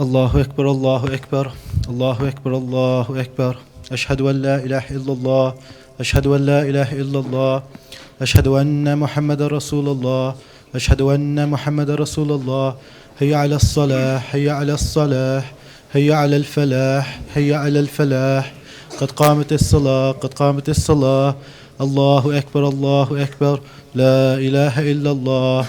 الله أكبر الله أكبر الله أكبر الله أكبر. أشهد أن لا إله إلا الله أشهد أن لا إله إلا الله أشهد أن محمد رسول الله أشهد أن محمد رسول الله. هيا على الصلاة هيا على الصلاة هيا على الفلاح هيا على الفلاح. قد قامت الصلاة قد قامت الصلاة. الله أكبر الله أكبر. لا إله إلا الله.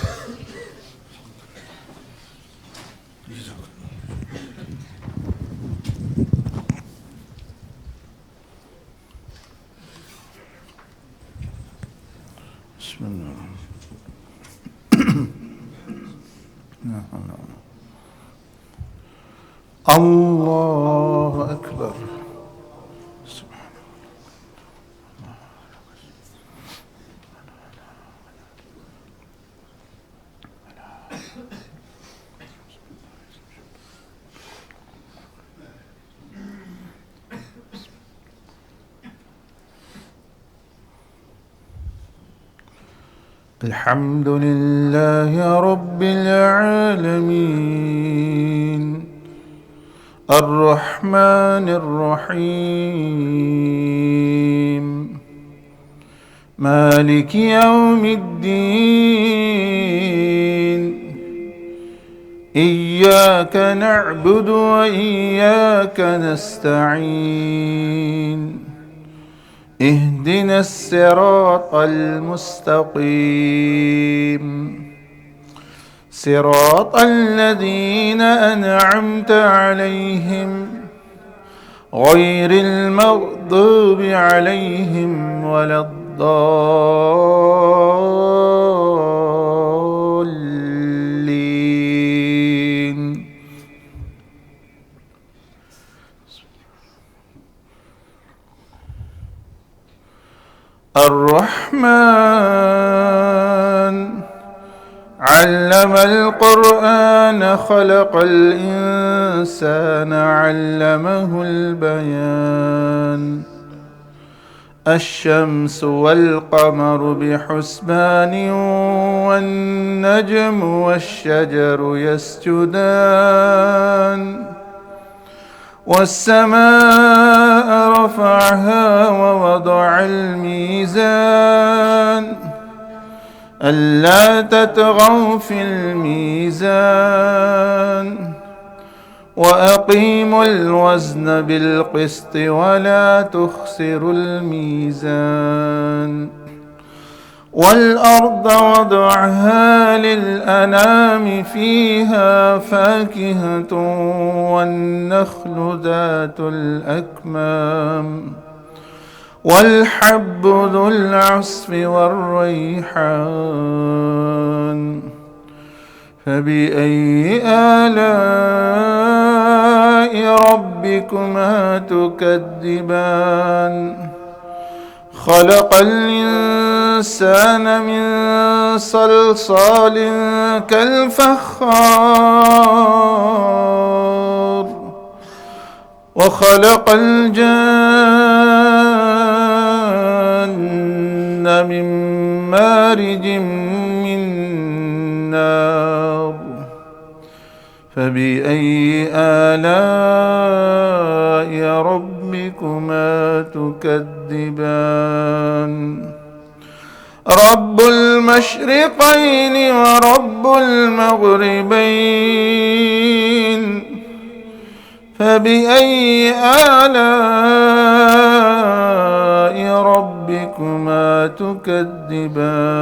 بسم الله. الله أكبر. الحمد لله رب العالمين الرحمن الرحيم مالك يوم الدين. إياك نعبد وإياك نستعين. اهدنا الصراط المستقيم صراط الذين أنعمت عليهم غير المغضوب عليهم ولا الضالين. الرحمن علم القرآن خلق الإنسان علمه البيان. الشمس والقمر بحسبان والنجم والشجر يسجدان. والسماء رفعها ووضع الميزان ألا تطغوا في الميزان وأقيموا الوزن بالقسط ولا تخسروا الميزان. والأرض وضعها للأنام فيها فاكهة والنخل ذات الأكمام والحب ذو العصف والريحان. فبأي آلاء ربكما تكذبان؟ خلق الإنسان من صلصال كالفخار وخلق الجن من مارج من نار. فبأي آلاء ربكما تكذبان؟ رب المشرقين ورب المغربين. فبأي آلاء ربكما تكذبان؟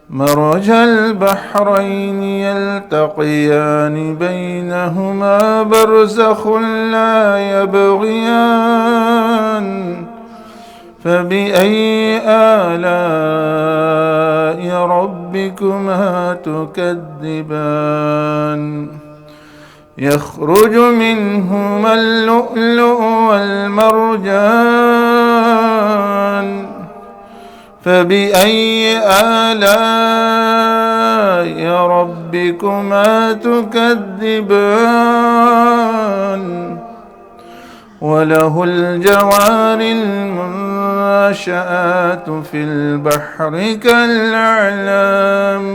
مرج البحرين يلتقيان بينهما برزخ لا يبغيان. فبأي آلاء ربكما تكذبان؟ يخرج منهما اللؤلؤ والمرجان. فبأي آلاء ربكما تكذبان؟ وله الجوار المنشآت في البحر كالأعلام.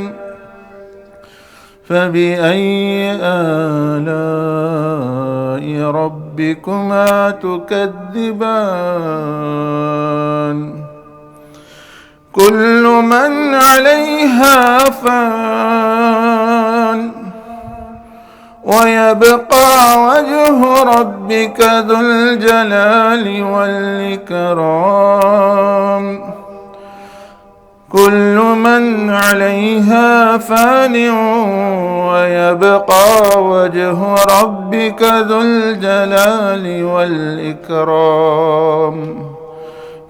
فبأي آلاء ربكما تكذبان كل من عليها فان ويبقى وجه ربك ذو الجلال والإكرام كل من عليها فان ويبقى وجه ربك ذو الجلال والإكرام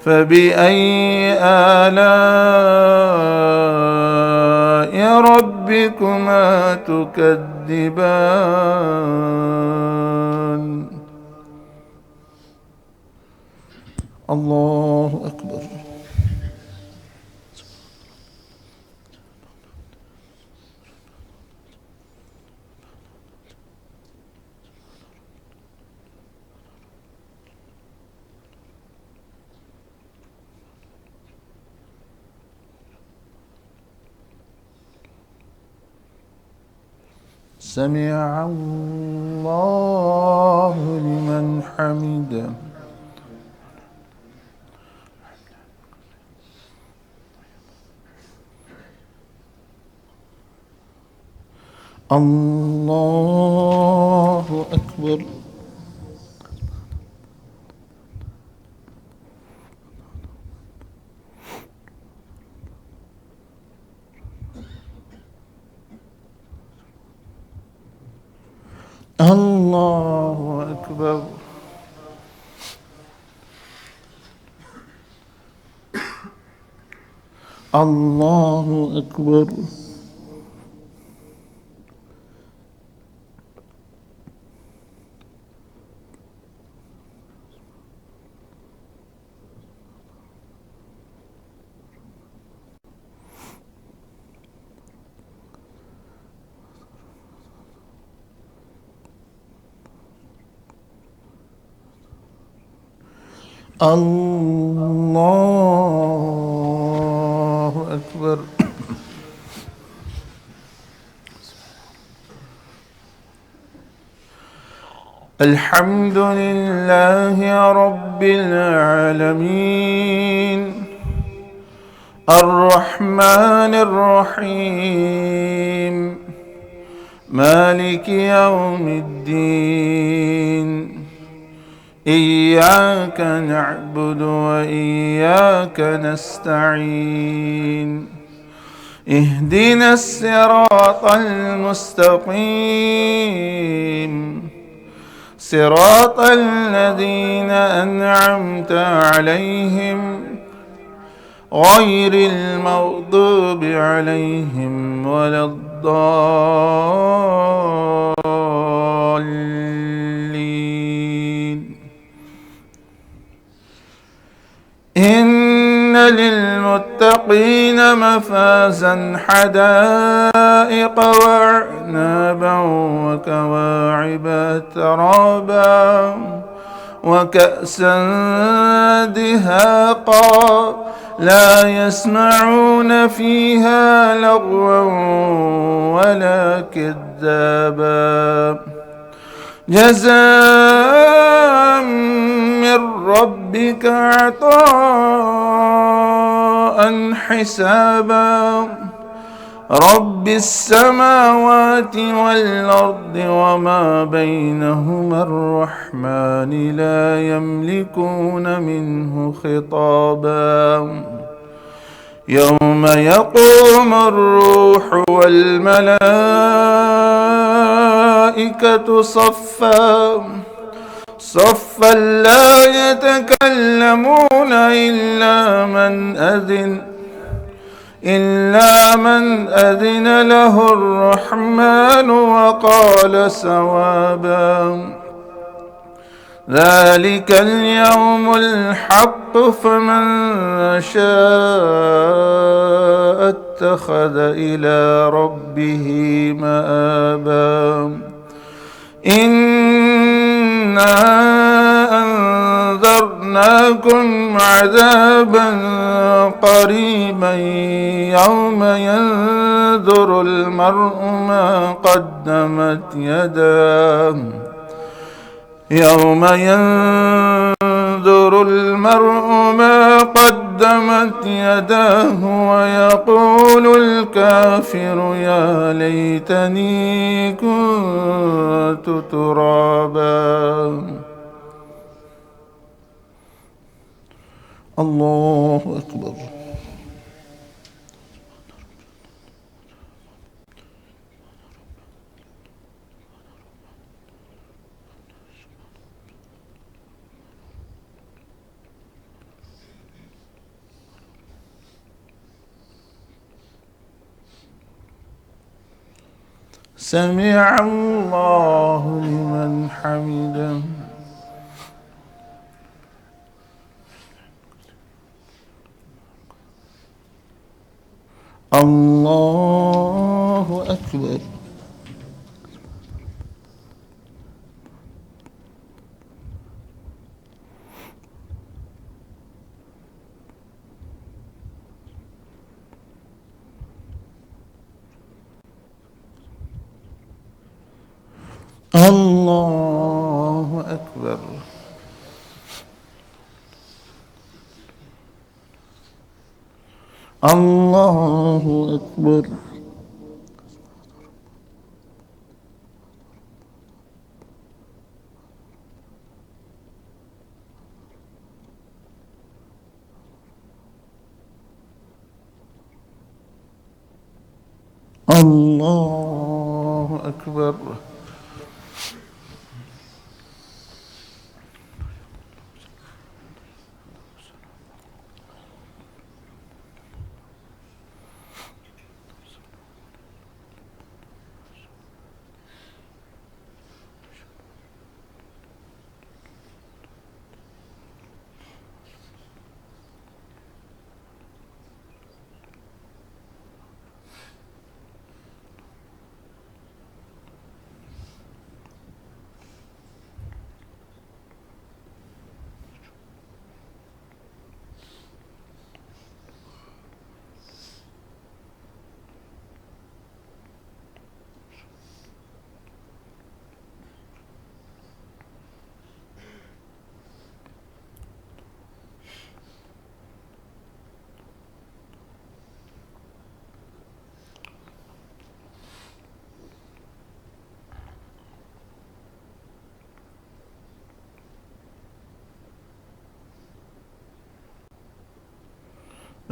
فبأي آلاء ربكما تكذبان الله أكبر. سمع الله لمن حمده. الله أكبر. الله أكبر. الله أكبر. الله أكبر. الحمد لله رب العالمين الرحمن الرحيم مالك يوم الدين إياك نعبد وإياك نستعين اهدنا الصراط المستقيم صراط الذين أنعمت عليهم غير المغضوب عليهم ولا الضالين. إن للمتقين مفازا حدائق وأعنابا وكواعب أترابا وكأسا دهاقا لا يسمعون فيها لغوا ولا كذابا جزاء من ربك عطاء حسابا رب السماوات والأرض وما بينهما الرحمن لا يملكون منه خطابا يوم يقوم الروح والملائكة صفا لا يتكلمون إلا من أذن له الرحمن وقال صوابا ذلك اليوم الحق فمن شاء اتخذ إلى ربه مآبا إنا أنذرناكم عذابا قريبا يوم ينظر المرء ما قدمت يداه يوم ينظر المرء ما قدمت يداه ويقول الكافر يا ليتني كنت ترابا. الله أكبر. سمع الله لمن حمده. الله أكبر. الله أكبر. الله أكبر. الله أكبر.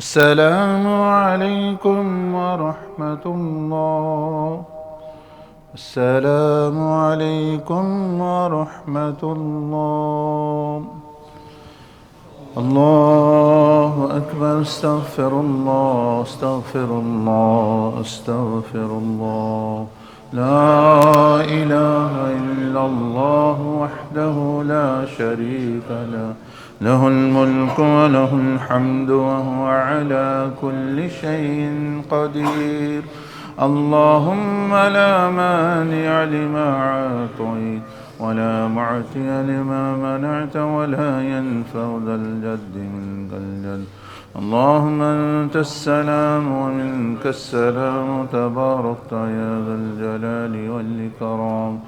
السلام عليكم ورحمة الله. السلام عليكم ورحمة الله. الله أكبر. استغفر الله استغفر الله استغفر الله. لا إله إلا الله وحده لا شريك له له الملك وله الحمد وهو على كل شيء قدير. اللهم لا مانع لما أعطيت ولا معطي لما منعت ولا ينفع ذا الجد منك الجد. اللهم أنت السلام ومنك السلام تباركت يا ذا الجلال والإكرام.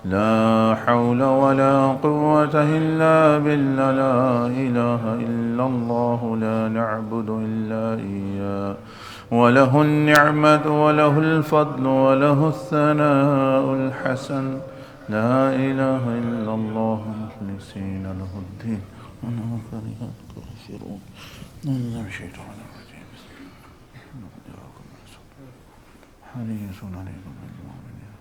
لا حول ولا قوة إلا بالله. لا إله إلا الله لا نعبد إلا إياه وله النعمة وله الفضل وله الثناء الحسن. لا إله إلا الله مخلصين له الدين ولو كره الكافرون. الشيطان الرجيم. حريص عليكم بالمؤمنين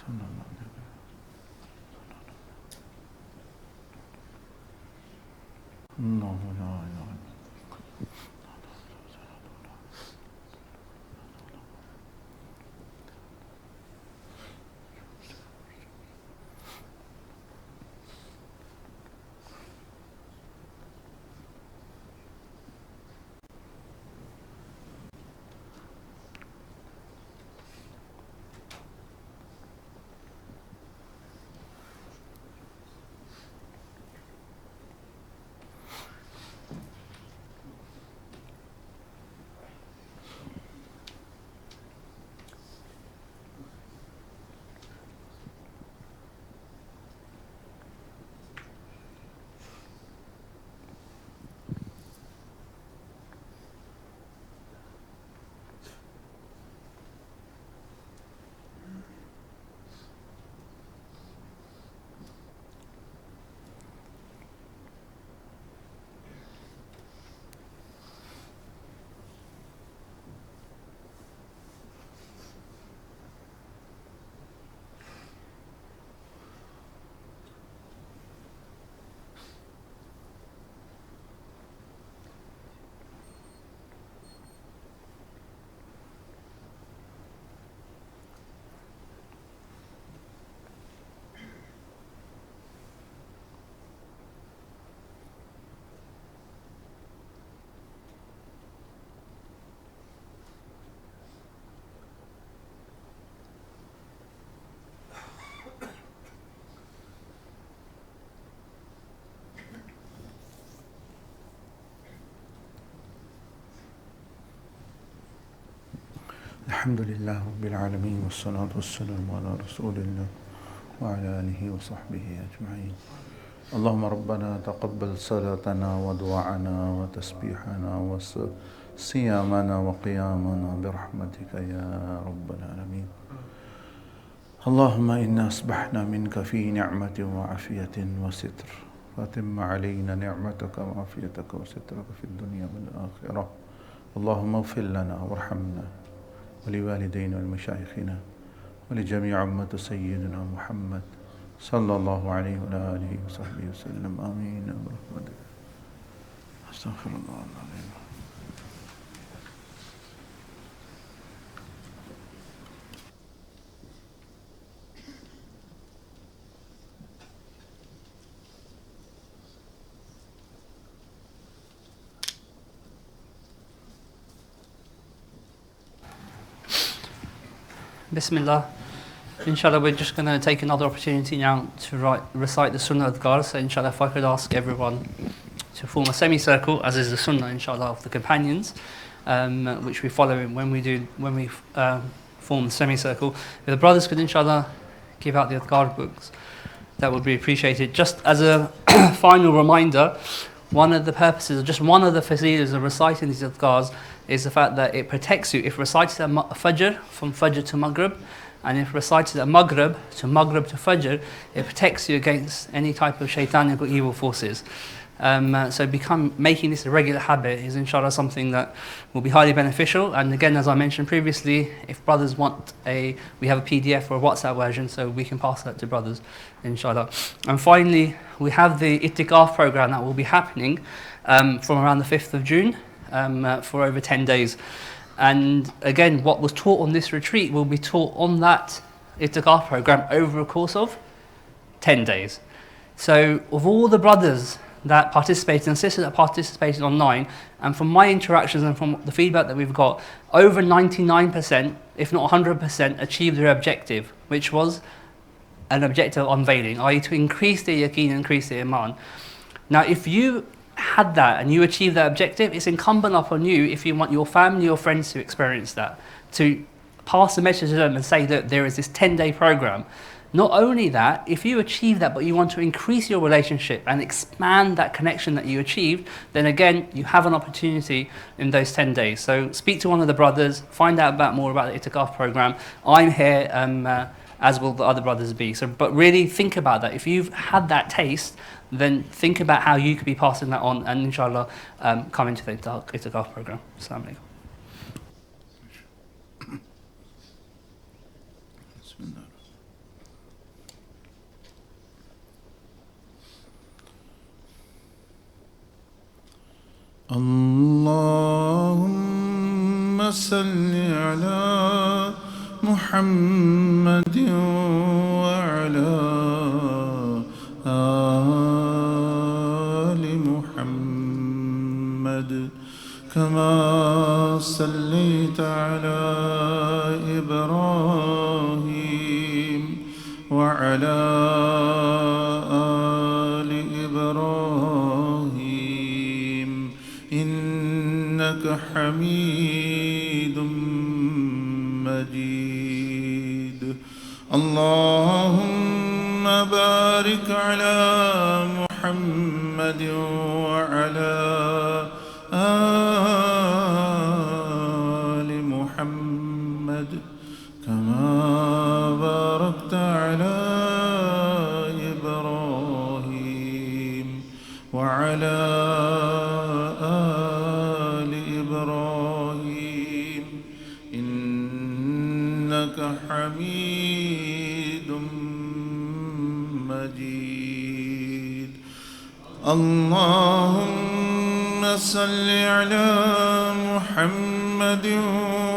صلى الله عليه وسلم. الله لا إله إلا الحمد لله رب العالمين والصلاة والسلام على رسول الله وعلى آله وصحبه أجمعين. اللهم ربنا تقبل صلاتنا ودعاءنا وتسبيحنا وصيامنا وقيامنا برحمتك يا رب العالمين. اللهم إنا أصبحنا منك في نعمة وعافية وستر، فأتم علينا نعمتك وعافيتك وسترك في الدنيا والآخرة. اللهم اغفر لنا وارحمنا ولوالدينا ولمشايخنا ولجميع أمة سيدنا محمد صلى الله عليه وعلى آله وصحبه وسلم. آمين برحمتك. أستغفر الله العظيم. Bismillah. Inshallah, we're just going to take another opportunity now to recite the Sunnah Azkars. So inshallah, if I could ask everyone to form a semicircle, as is the Sunnah, inshallah, of the companions, which we follow when we form the semicircle. If the brothers could inshallah give out the Azkar books, that would be appreciated. Just as a final reminder, one of the purposes, just one of the facilities of reciting these Azkars is the fact that it protects you if recited at Fajr, from Fajr to Maghrib, and if recited at Maghrib to Fajr, it protects you against any type of shaitanic or evil forces. So making this a regular habit is inshallah something that will be highly beneficial. And again, as I mentioned previously, if brothers want we have a PDF or a WhatsApp version, so we can pass that to brothers, inshallah. And finally, we have the Itikaf program that will be happening from around the 5th of June for over 10 days. And again, what was taught on this retreat will be taught on that Itikaf program over a course of 10 days. So of all the brothers that participated and sisters that participated online, and from my interactions and from the feedback that we've got, over 99%, if not 100%, achieved their objective, which was an objective unveiling, i.e. to increase their yaqeen and increase their iman. Now, if you had that and you achieved that objective, it's incumbent upon you, if you want your family or friends to experience that, to pass the message to them and say that there is this 10-day program. Not only that, if you achieve that but you want to increase your relationship and expand that connection that you achieved, then again, you have an opportunity in those 10 days. So speak to one of the brothers, find out more about the Itikaf program. I'm here, as will the other brothers be. So, but really think about that. If you've had that taste, then think about how you could be passing that on, and inshallah, come into the Itikaf program. Assalamu alaikum. اللهم صل على محمد وعلى آل محمد كما صليت على إبراهيم وعلى آل إبراهيم إنك حميد مجيد. اللهم بارك على محمد وعلى آل محمد كما باركت على إبراهيم وعلى آل إبراهيم إنك حميد مجيد. اللهم صل على محمد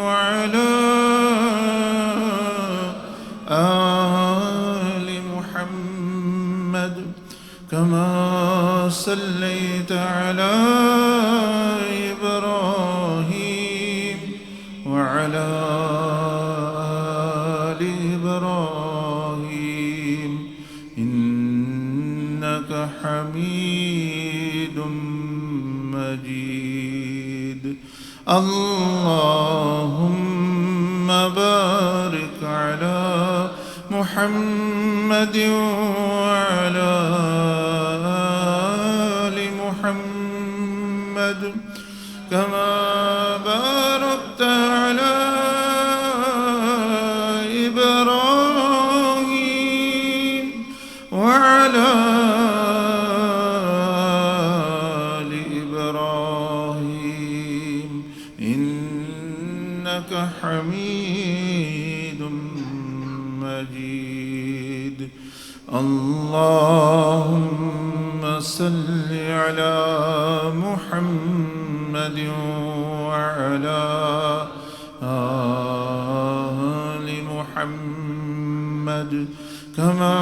وعلى آل محمد كما صليت على إبراهيم وعلى آل إبراهيم إنك حميد مجيد. اللهم بارك على محمد وعلى آل محمد كما باركت على إبراهيم وعلى آل إبراهيم إنك حميد مجيد. اللهم صل على محمد وعلى آل محمد كما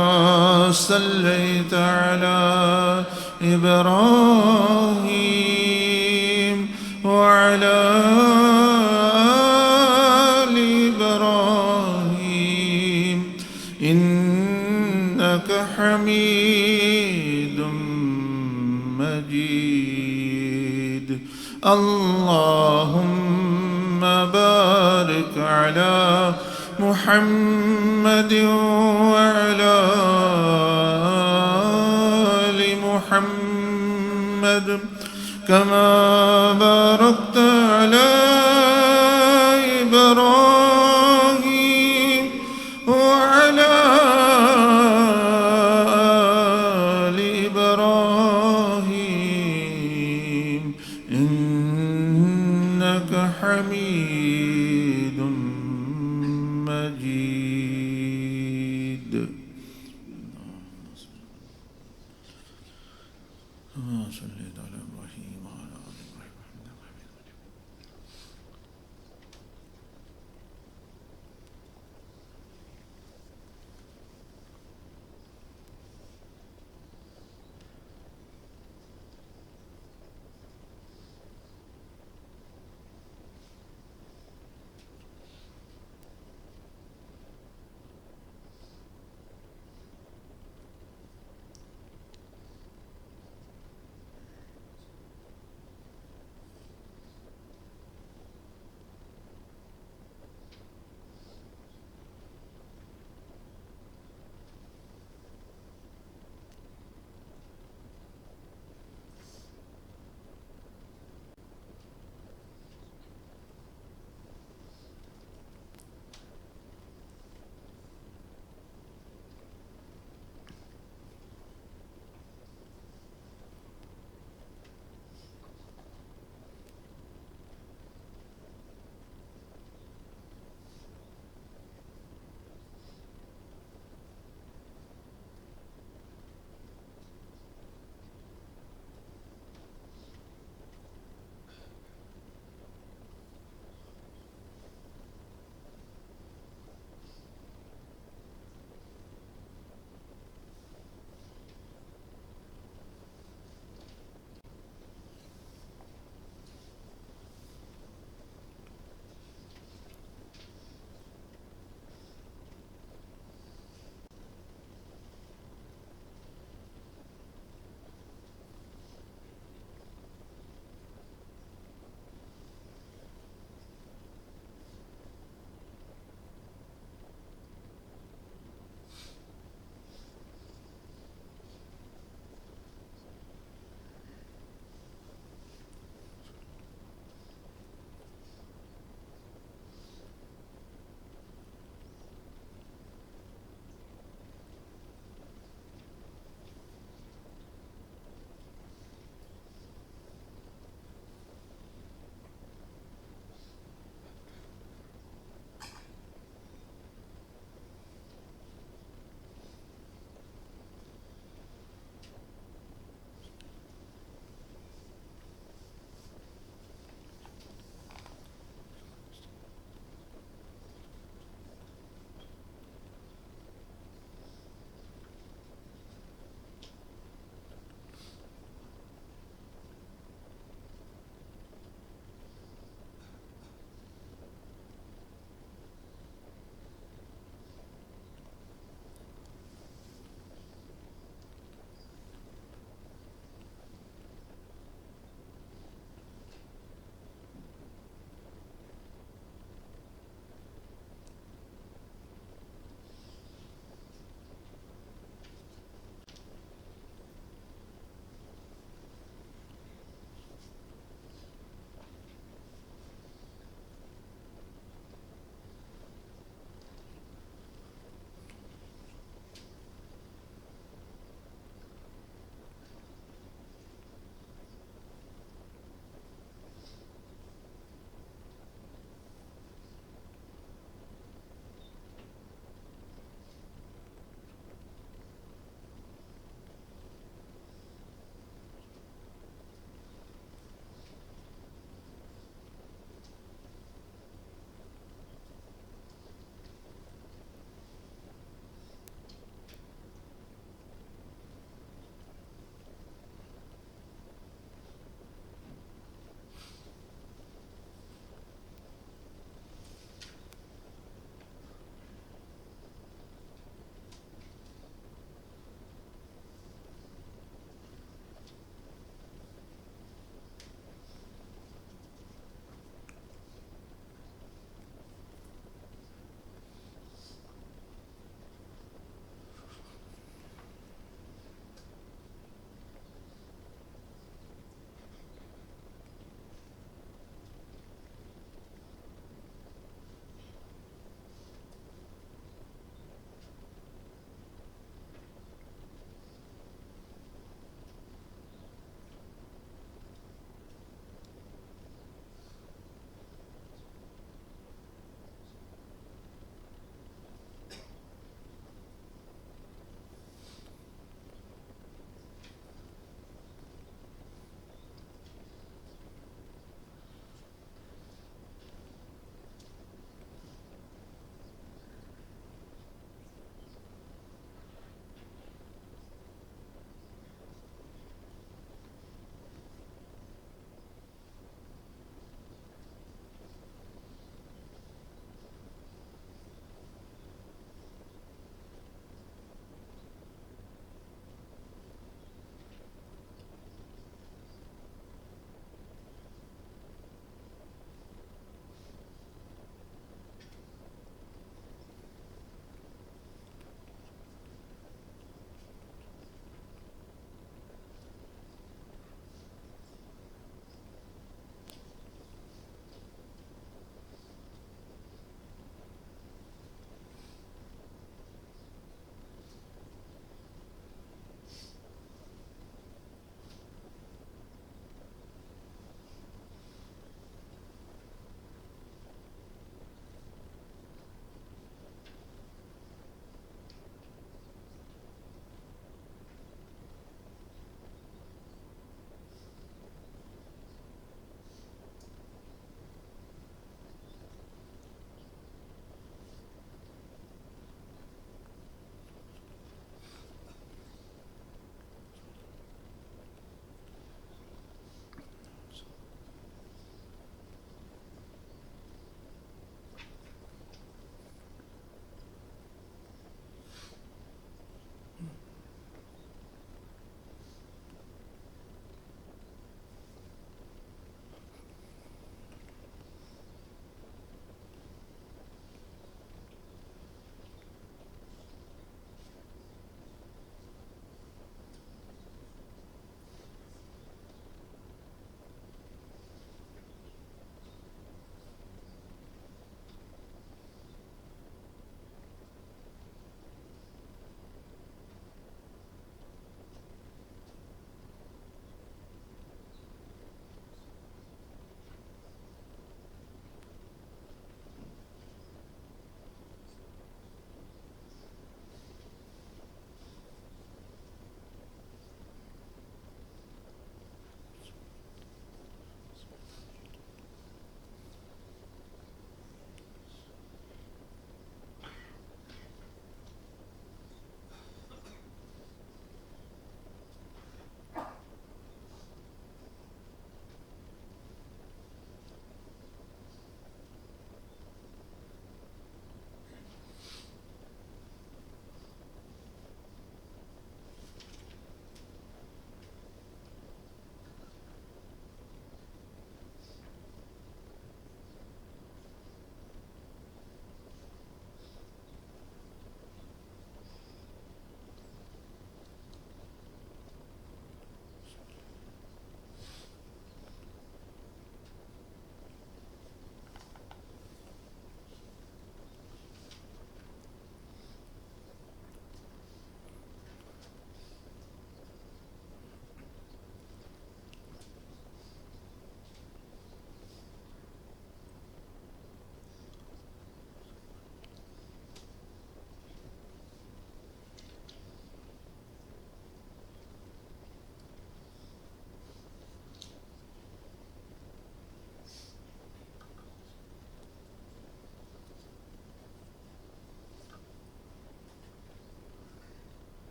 صليت على إبراهيم وعلى آل إبراهيم إنك حميد مجيد. اللهم بارك على محمد وعلى آل محمد كما باركت على إبراهيم وعلى آل إبراهيم إنك حميد مجيد. صليت على إبراهيم وعلى آل إبراهيم.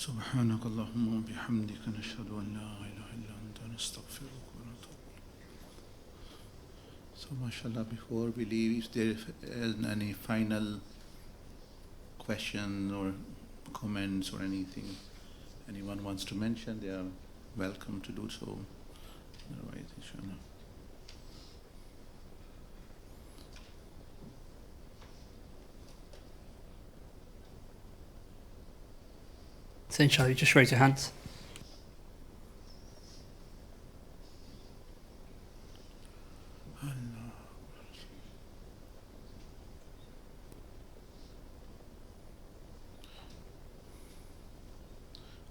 سبحانك اللهم وبحمدك نشهد أن لا إله إلا أنت نستغفرك ونتوب. So mashallah, before we leave, if there is any final questions or comments or anything anyone wants to mention, they are welcome to do so. Otherwise, inshallah. So inshallah, you just raise your hands.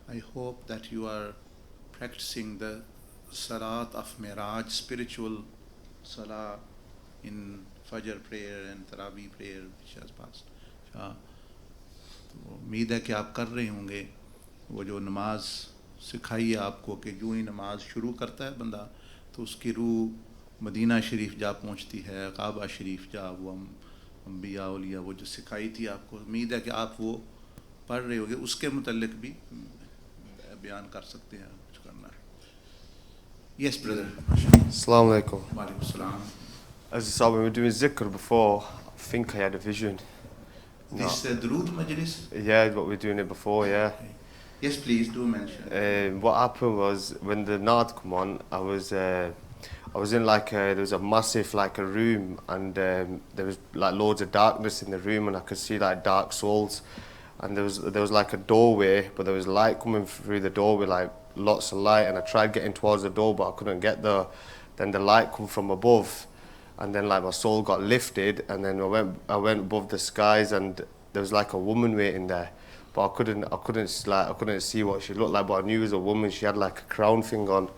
I hope that you are practicing the Salat of Miraj, spiritual Salah in Fajr prayer and Taraweeh prayer which has passed. तो उम्मीद है कि आप कर रहे होंगे वो जो नमाज सिखाई है आपको कि जो ही नमाज शुरू करता है बंदा तो उसकी रूह मदीना शरीफ जा पहुंचती है, काबा शरीफ जा, वो अम्बिया औलिया वो जो सिखाई थी आपको, उम्मीद है कि आप वो पढ़ रहे होंगे, उसके मुतल्लिक भी बयान कर सकते हैं कुछ करना है. Yes, brother. Assalamu alaikum. Walaikum salam. As I said, when we were doing zikr before, I think I had a vision. This Durood Majlis? Yeah, what we were doing it before, yeah. Okay. Yes, please do mention. What happened was when the Naad come on, I was in like there was a massive like a room, and there was like loads of darkness in the room, and I could see like dark souls, and there was like a doorway, but there was light coming through the doorway, like lots of light, and I tried getting towards the door, but I couldn't get there. Then the light come from above, and then like my soul got lifted, and then I went above the skies, and there was like a woman waiting there, but I couldn't see what she looked like, but I knew it was a woman. She had like a crown thing on,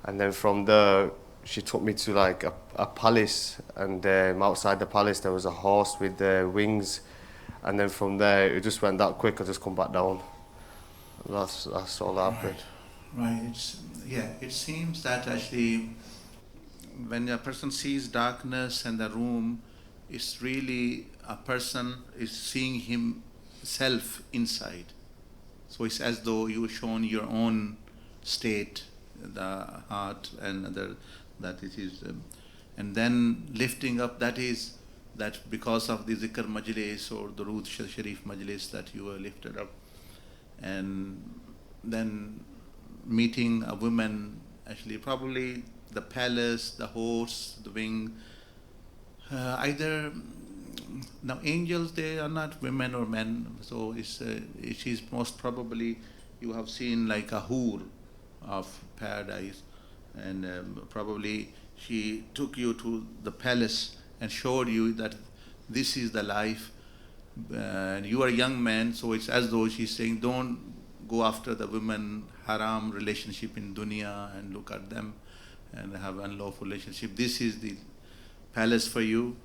and then from there she took me to like a palace, and outside the palace there was a horse with wings, and then from there it just went that quick. I just come back down. That's all that happened. Right. It seems that actually when a person sees darkness in the room, it's really a person is seeing himself inside. So it's as though you shown your own state, the heart and that it is, and then lifting up, that is that because of the Zikr Majlis or the Durood Sharif Majlis that you were lifted up, and then meeting a woman, actually probably the palace, the horse, the wing, either now angels, they are not women or men, so it is most probably you have seen like a hoor of paradise, and probably she took you to the palace and showed you that this is the life, and you are a young man, so it's as though she's saying don't go after the women haram relationship in dunya and look at them and have unlawful relationship. This is the palace for you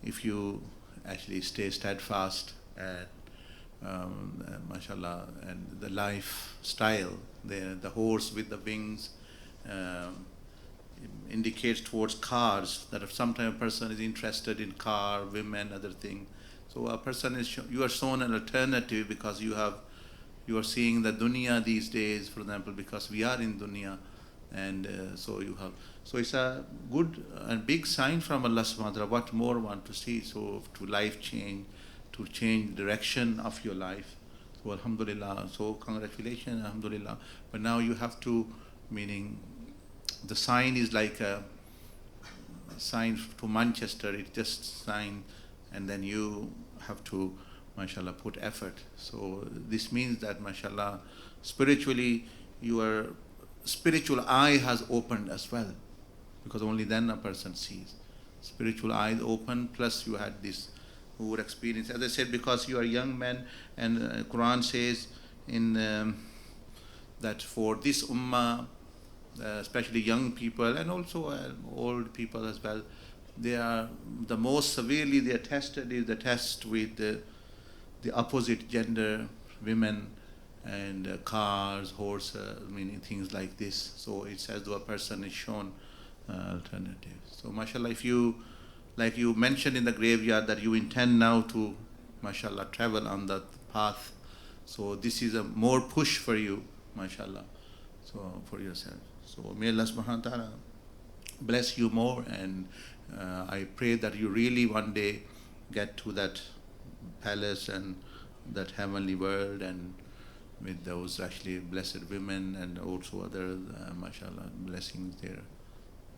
if you actually stay steadfast and mashallah, and the lifestyle, the horse with the wings indicates towards cars, that if sometimes a person is interested in car, women, other thing, so a person is you are shown an alternative because you are seeing the dunya these days, for example, because we are in dunya, and so it's a good and big sign from Allah subhanahu wa ta'ala. What more want to see? So to life change, to change direction of your life. So alhamdulillah, so congratulations, alhamdulillah. But now you have to, meaning the sign is like a sign to Manchester, it's just sign, and then you have to mashallah put effort. So this means that mashallah spiritually your spiritual eye has opened as well, because only then a person sees. Spiritual eyes open, plus you had this who experience, as I said, because you are young men, and Quran says in that for this ummah, especially young people and also old people as well, they are the most severely they are tested is the test with the opposite gender, women, and cars, horses, meaning things like this. So it's as though a person is shown alternatives. So mashallah, if you, like you mentioned in the graveyard, that you intend now to mashallah travel on that path So this is a more push for you, mashallah, so for yourself. So may Allah subhanahu wa ta'ala bless you more, and I pray that you really one day get to that palace and that heavenly world, and with those actually blessed women and also other mashallah blessings there.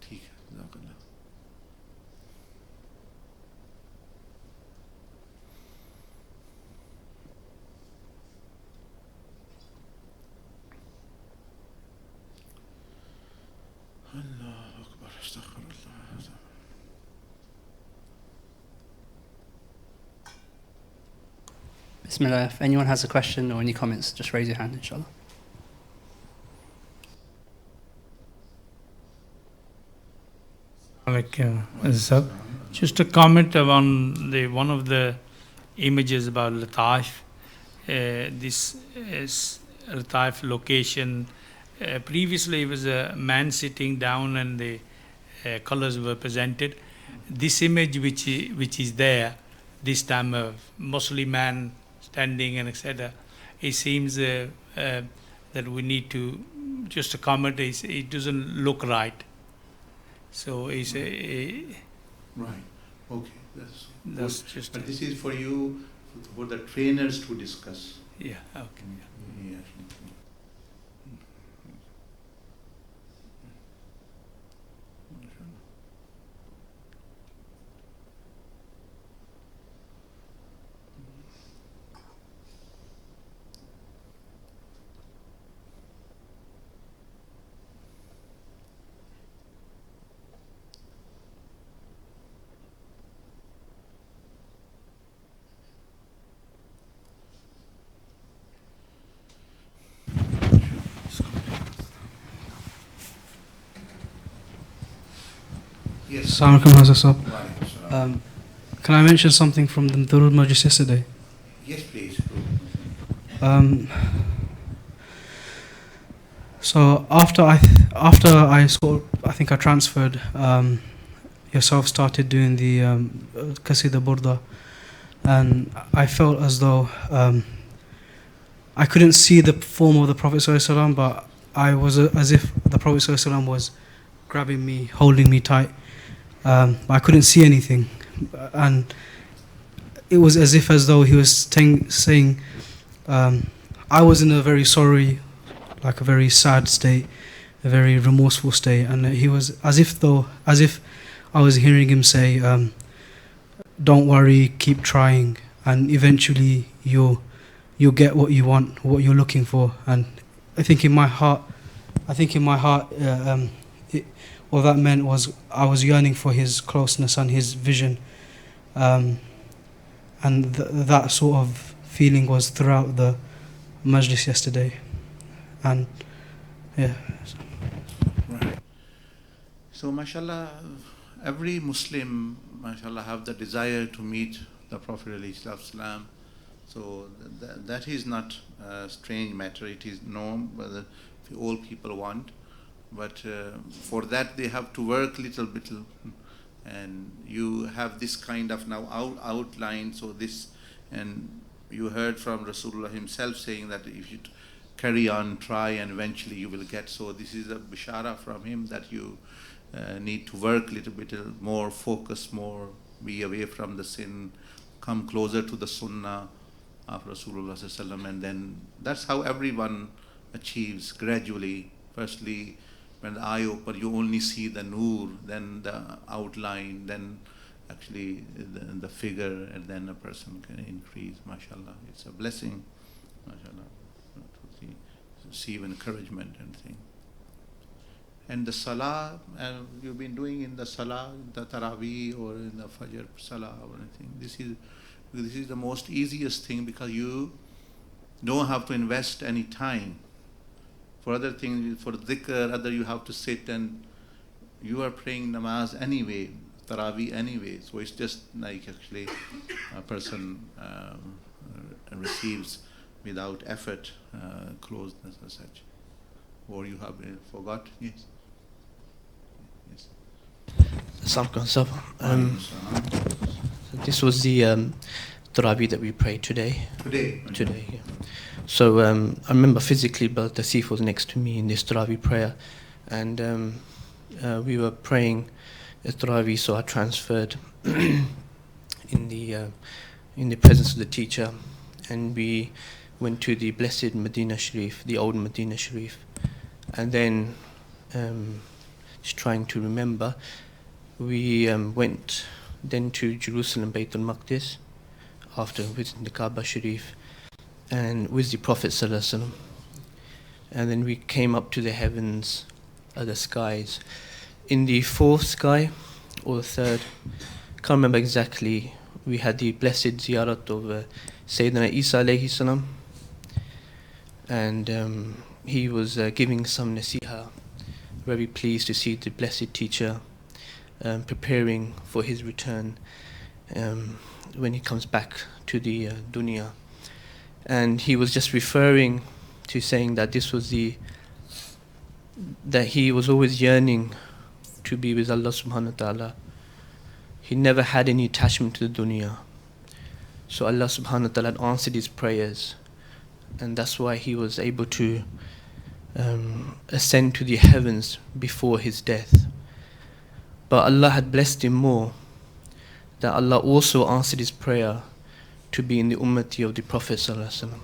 ठीक है, जज़ाकल्लाह. Allahu Akbar, astaghfirullah. Bismillah. If anyone has a question or any comments, just raise your hand, inshallah. Sir, just a comment on the one of the images about Lataif. This is Lataif location. Previously, it was a man sitting down, and the colors were presented. This image, which is there, this time a Muslim man standing and etc. It seems that we need to just a comment. It doesn't look right. So it's Right. Okay. that's just But this is for you, for the trainers to discuss. yeah, okay. Yes. Yes. Assalamu alaikum, Hazrat Sahab. Wa alaikum salam. Can I mention something from the Durud Majlis yesterday? Yes, please. So after I think I transferred, yourself started doing the Qasida Burda, and I felt as though I couldn't see the form of the Prophet ﷺ, but I was as if the Prophet ﷺ was grabbing me, holding me tight. But I couldn't see anything, and it was as though he was saying, I was in a very sorry, like a very sad state, a very remorseful state, and he was as if I was hearing him say, "Don't worry, keep trying, and eventually you'll get what you want, what you're looking for." And I think in my heart, all that meant was I was yearning for his closeness and his vision, and that sort of feeling was throughout the majlis yesterday, and yeah. Right. So, mashallah, every Muslim, mashallah, have the desire to meet the Prophet ﷺ. So that is not a strange matter. It is known whether all people want. But for that they have to work little bit, and you have this kind of now outline. So this, and you heard from Rasulullah himself saying that if you carry on, try, and eventually you will get. So this is a bishara from him that you need to work little bit more, focus more, be away from the sin, come closer to the sunnah of Rasulullah sallallahu alaihi wasallam, and then that's how everyone achieves gradually. Firstly, when the eye open, you only see the noor, then the outline, then actually the figure, and then a person can increase. MashaAllah, it's a blessing. MashaAllah, to receive encouragement and thing. And the salah, you've been doing in the salah, the taraweeh or in the Fajr salah or anything. This is the most easiest thing, because you don't have to invest any time. For other things, for dhikr, other you have to sit, and you are praying namaz anyway, taraweeh anyway. So it's just like actually a person receives without effort closeness as such. Or you have forgot? Yes. Yes. So this was the taraweeh that we prayed today. Today. Today, yeah. So I remember physically, but the Sif was next to me in this Tarawih prayer, and we were praying Tarawih, so I transferred in the presence of the teacher, and we went to the blessed Medina Sharif, the old Medina Sharif, and then just trying to remember, we went then to Jerusalem, Baytul Maqdis, after visiting the Kaaba Sharif, and with the Prophet Sallallahu Alaihi Wasallam. And then we came up to the heavens, the skies. In the fourth sky, or the third, can't remember exactly, we had the blessed ziyarat of Sayyidina Isa alayhi salam, and he was giving some nasiha, very pleased to see the blessed teacher preparing for his return when he comes back to the dunya. And he was just referring to saying that this was that he was always yearning to be with Allah subhanahu wa ta'ala. He never had any attachment to the dunya. So Allah subhanahu wa ta'ala had answered his prayers, and that's why he was able to ascend to the heavens before his death. But Allah had blessed him more, that Allah also answered his prayer to be in the ummati of the Prophet Sallallahu Alaihi Wasallam.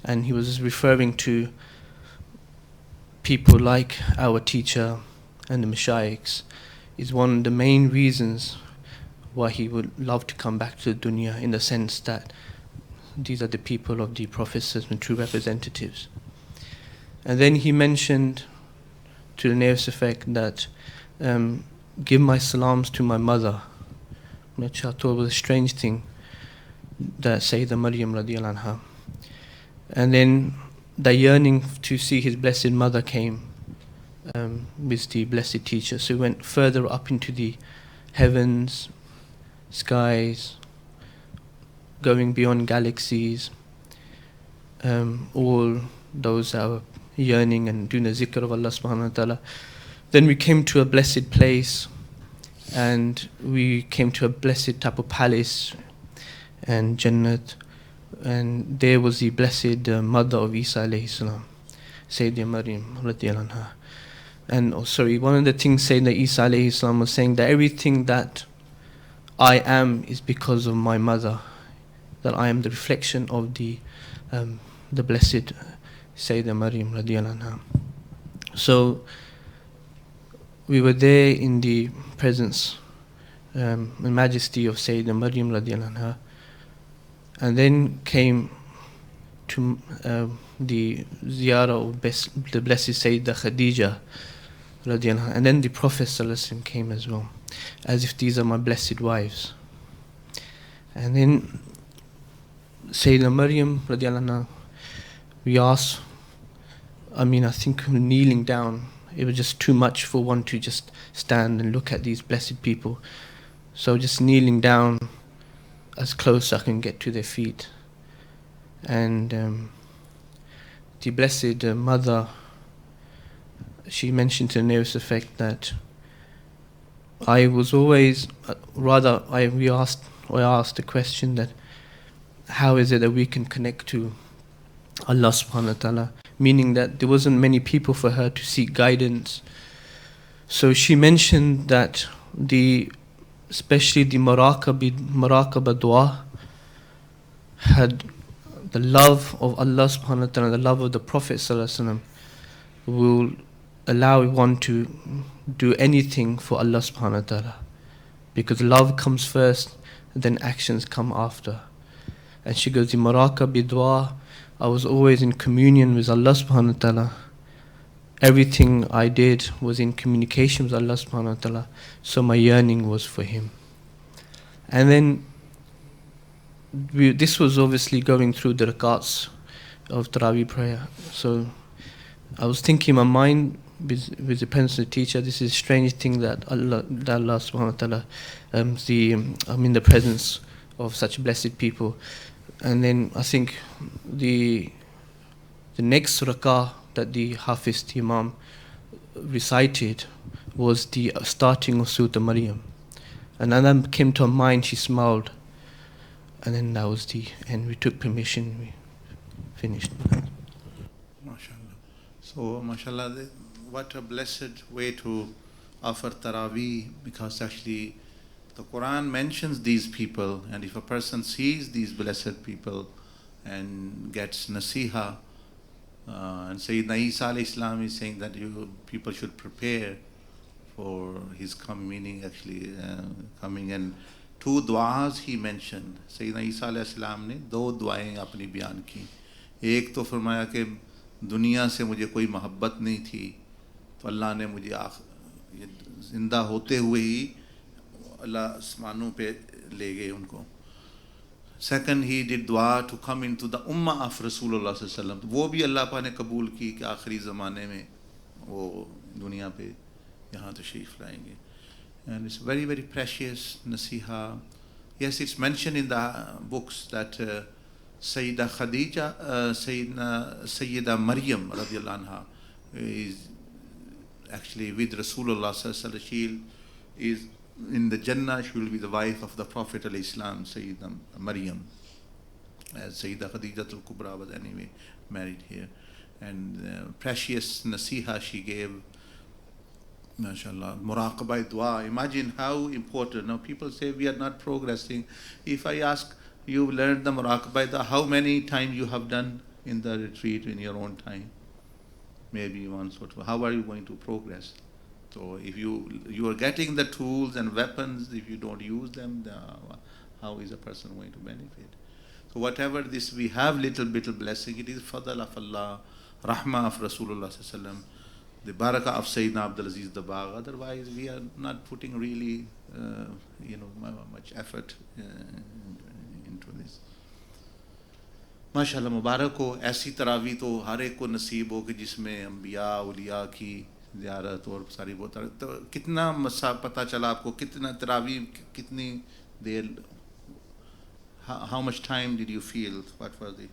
And he was referring to people like our teacher and the Mashayikhs is one of the main reasons why he would love to come back to the dunya, in the sense that these are the people of the Prophet and true representatives. And then he mentioned to the nearest effect that give my salams to my mother, which I thought was a strange thing, that Sayyidah Maryam radiallahu anha. And then the yearning to see his blessed mother came with the blessed teacher. So he went further up into the heavens, skies, going beyond galaxies, all those that were yearning and doing the zikr of Allah subhanahu wa ta'ala. Then we came to a blessed place, and we came to a blessed type of palace and Jannat, and there was the blessed mother of Isa alayhi salam, Sayyidah Maryam radiallahu anha. And one of the things Sayyidina Isa alayhi salam was saying, that everything that I am is because of my mother, that I am the reflection of the blessed Sayyidah Maryam radiallahu anha. So we were there in the presence and majesty of Sayyidah Maryam radiallahu anha, and then came to the ziyarah of the blessed Sayyidah Khadija radiallahu anha, and then the Prophet sallallahu alaihi wasallam came as well, as if these are my blessed wives. And then Sayyidah Maryam radiallahu anha, we asked, I think kneeling down, it was just too much for one to just stand and look at these blessed people. So just kneeling down as close as I can get to their feet. And the blessed mother, she mentioned to the nearest effect that I was always, I asked the question that how is it that we can connect to Allah subhanahu wa ta'ala, meaning that there wasn't many people for her to seek guidance. So she mentioned that especially the muraqabah dua had the love of Allah subhanahu wa ta'ala, the love of the Prophet sallallahu alaihi wasallam will allow one to do anything for Allah subhanahu wa ta'ala, because love comes first, then actions come after. And she goes, the muraqabah dua, I was always in communion with Allah subhanahu wa ta'ala. Everything I did was in communication with Allah subhanahu wa ta'ala, so my yearning was for Him. And then this was obviously going through the rakats of Tarawih prayer. So I was thinking in my mind, with the pencil teacher, this is a strange thing that Allah subhanahu wa ta'ala, I'm in the presence of such blessed people. And then I think the next rakah that the Hafiz, the Imam, recited was the starting of Surah Maryam. And then that came to her mind, she smiled. And then that was the end. We took permission, we finished. MashaAllah. So, MashaAllah, what a blessed way to offer Taraweeh, because actually the Quran mentions these people, and if a person sees these blessed people and gets nasiha, and Sayyidina Isa alayhi salam is saying that people should prepare for his coming, coming, and two du'as he mentioned. Sayyidina Isa alayhi salam ने दो दुआएं अपनी बयान की. एक तो फरमाया कि दुनिया से मुझे कोई मोहब्बत नहीं थी, तो अल्लाह ने मुझे जिंदा होते हुए ही अल्लाह आसमानों पे ले गए उनको. Second, he did dua to come into the ummah of Rasulullah sallallahu alaihi wasallam. वो भी अल्लाह पाक ने कबूल की कि आखिरी ज़माने में वो दुनिया पे यहाँ तशरीफ़ लाएंगे. And it's very, very precious nasiha. Yes, it's mentioned in the books that Sayyida Khadija, Sayyida Maryam radiallahu anha is actually with Rasulullah sallallahu alaihi wasallam. She is in the Jannah. She will be the wife of the Prophet alayhi salam, Sayyida Maryam. As Sayyida Khadija al-Kubra was anyway married here. And precious nasiha she gave. MashaAllah, muraqabah dua. Imagine how important. Now people say we are not progressing. If I ask you learned the muraqabah dua, how many times you have done in the retreat in your own time? Maybe once or two. How are you going to progress? So if you are getting the tools and weapons, if you don't use them, how is a person going to benefit? So whatever this we have little bit of blessing, it is fadl of Allah, rahmah of Rasulullah sallallahu alaihi wasallam, the barakah of Sayyidina Abdul Aziz Dabagh. Otherwise, we are not putting really, much effort into this. माशाल्लाह मुबारक हो. ऐसी तरावी तो हर एक को नसीब हो कि जिसमें अम्बिया उलिया की ज़ियारत और सारी बहुत. तो कितना मसा पता चला आपको, कितना तरावी, कितनी देर, how much time did you feel? What was the?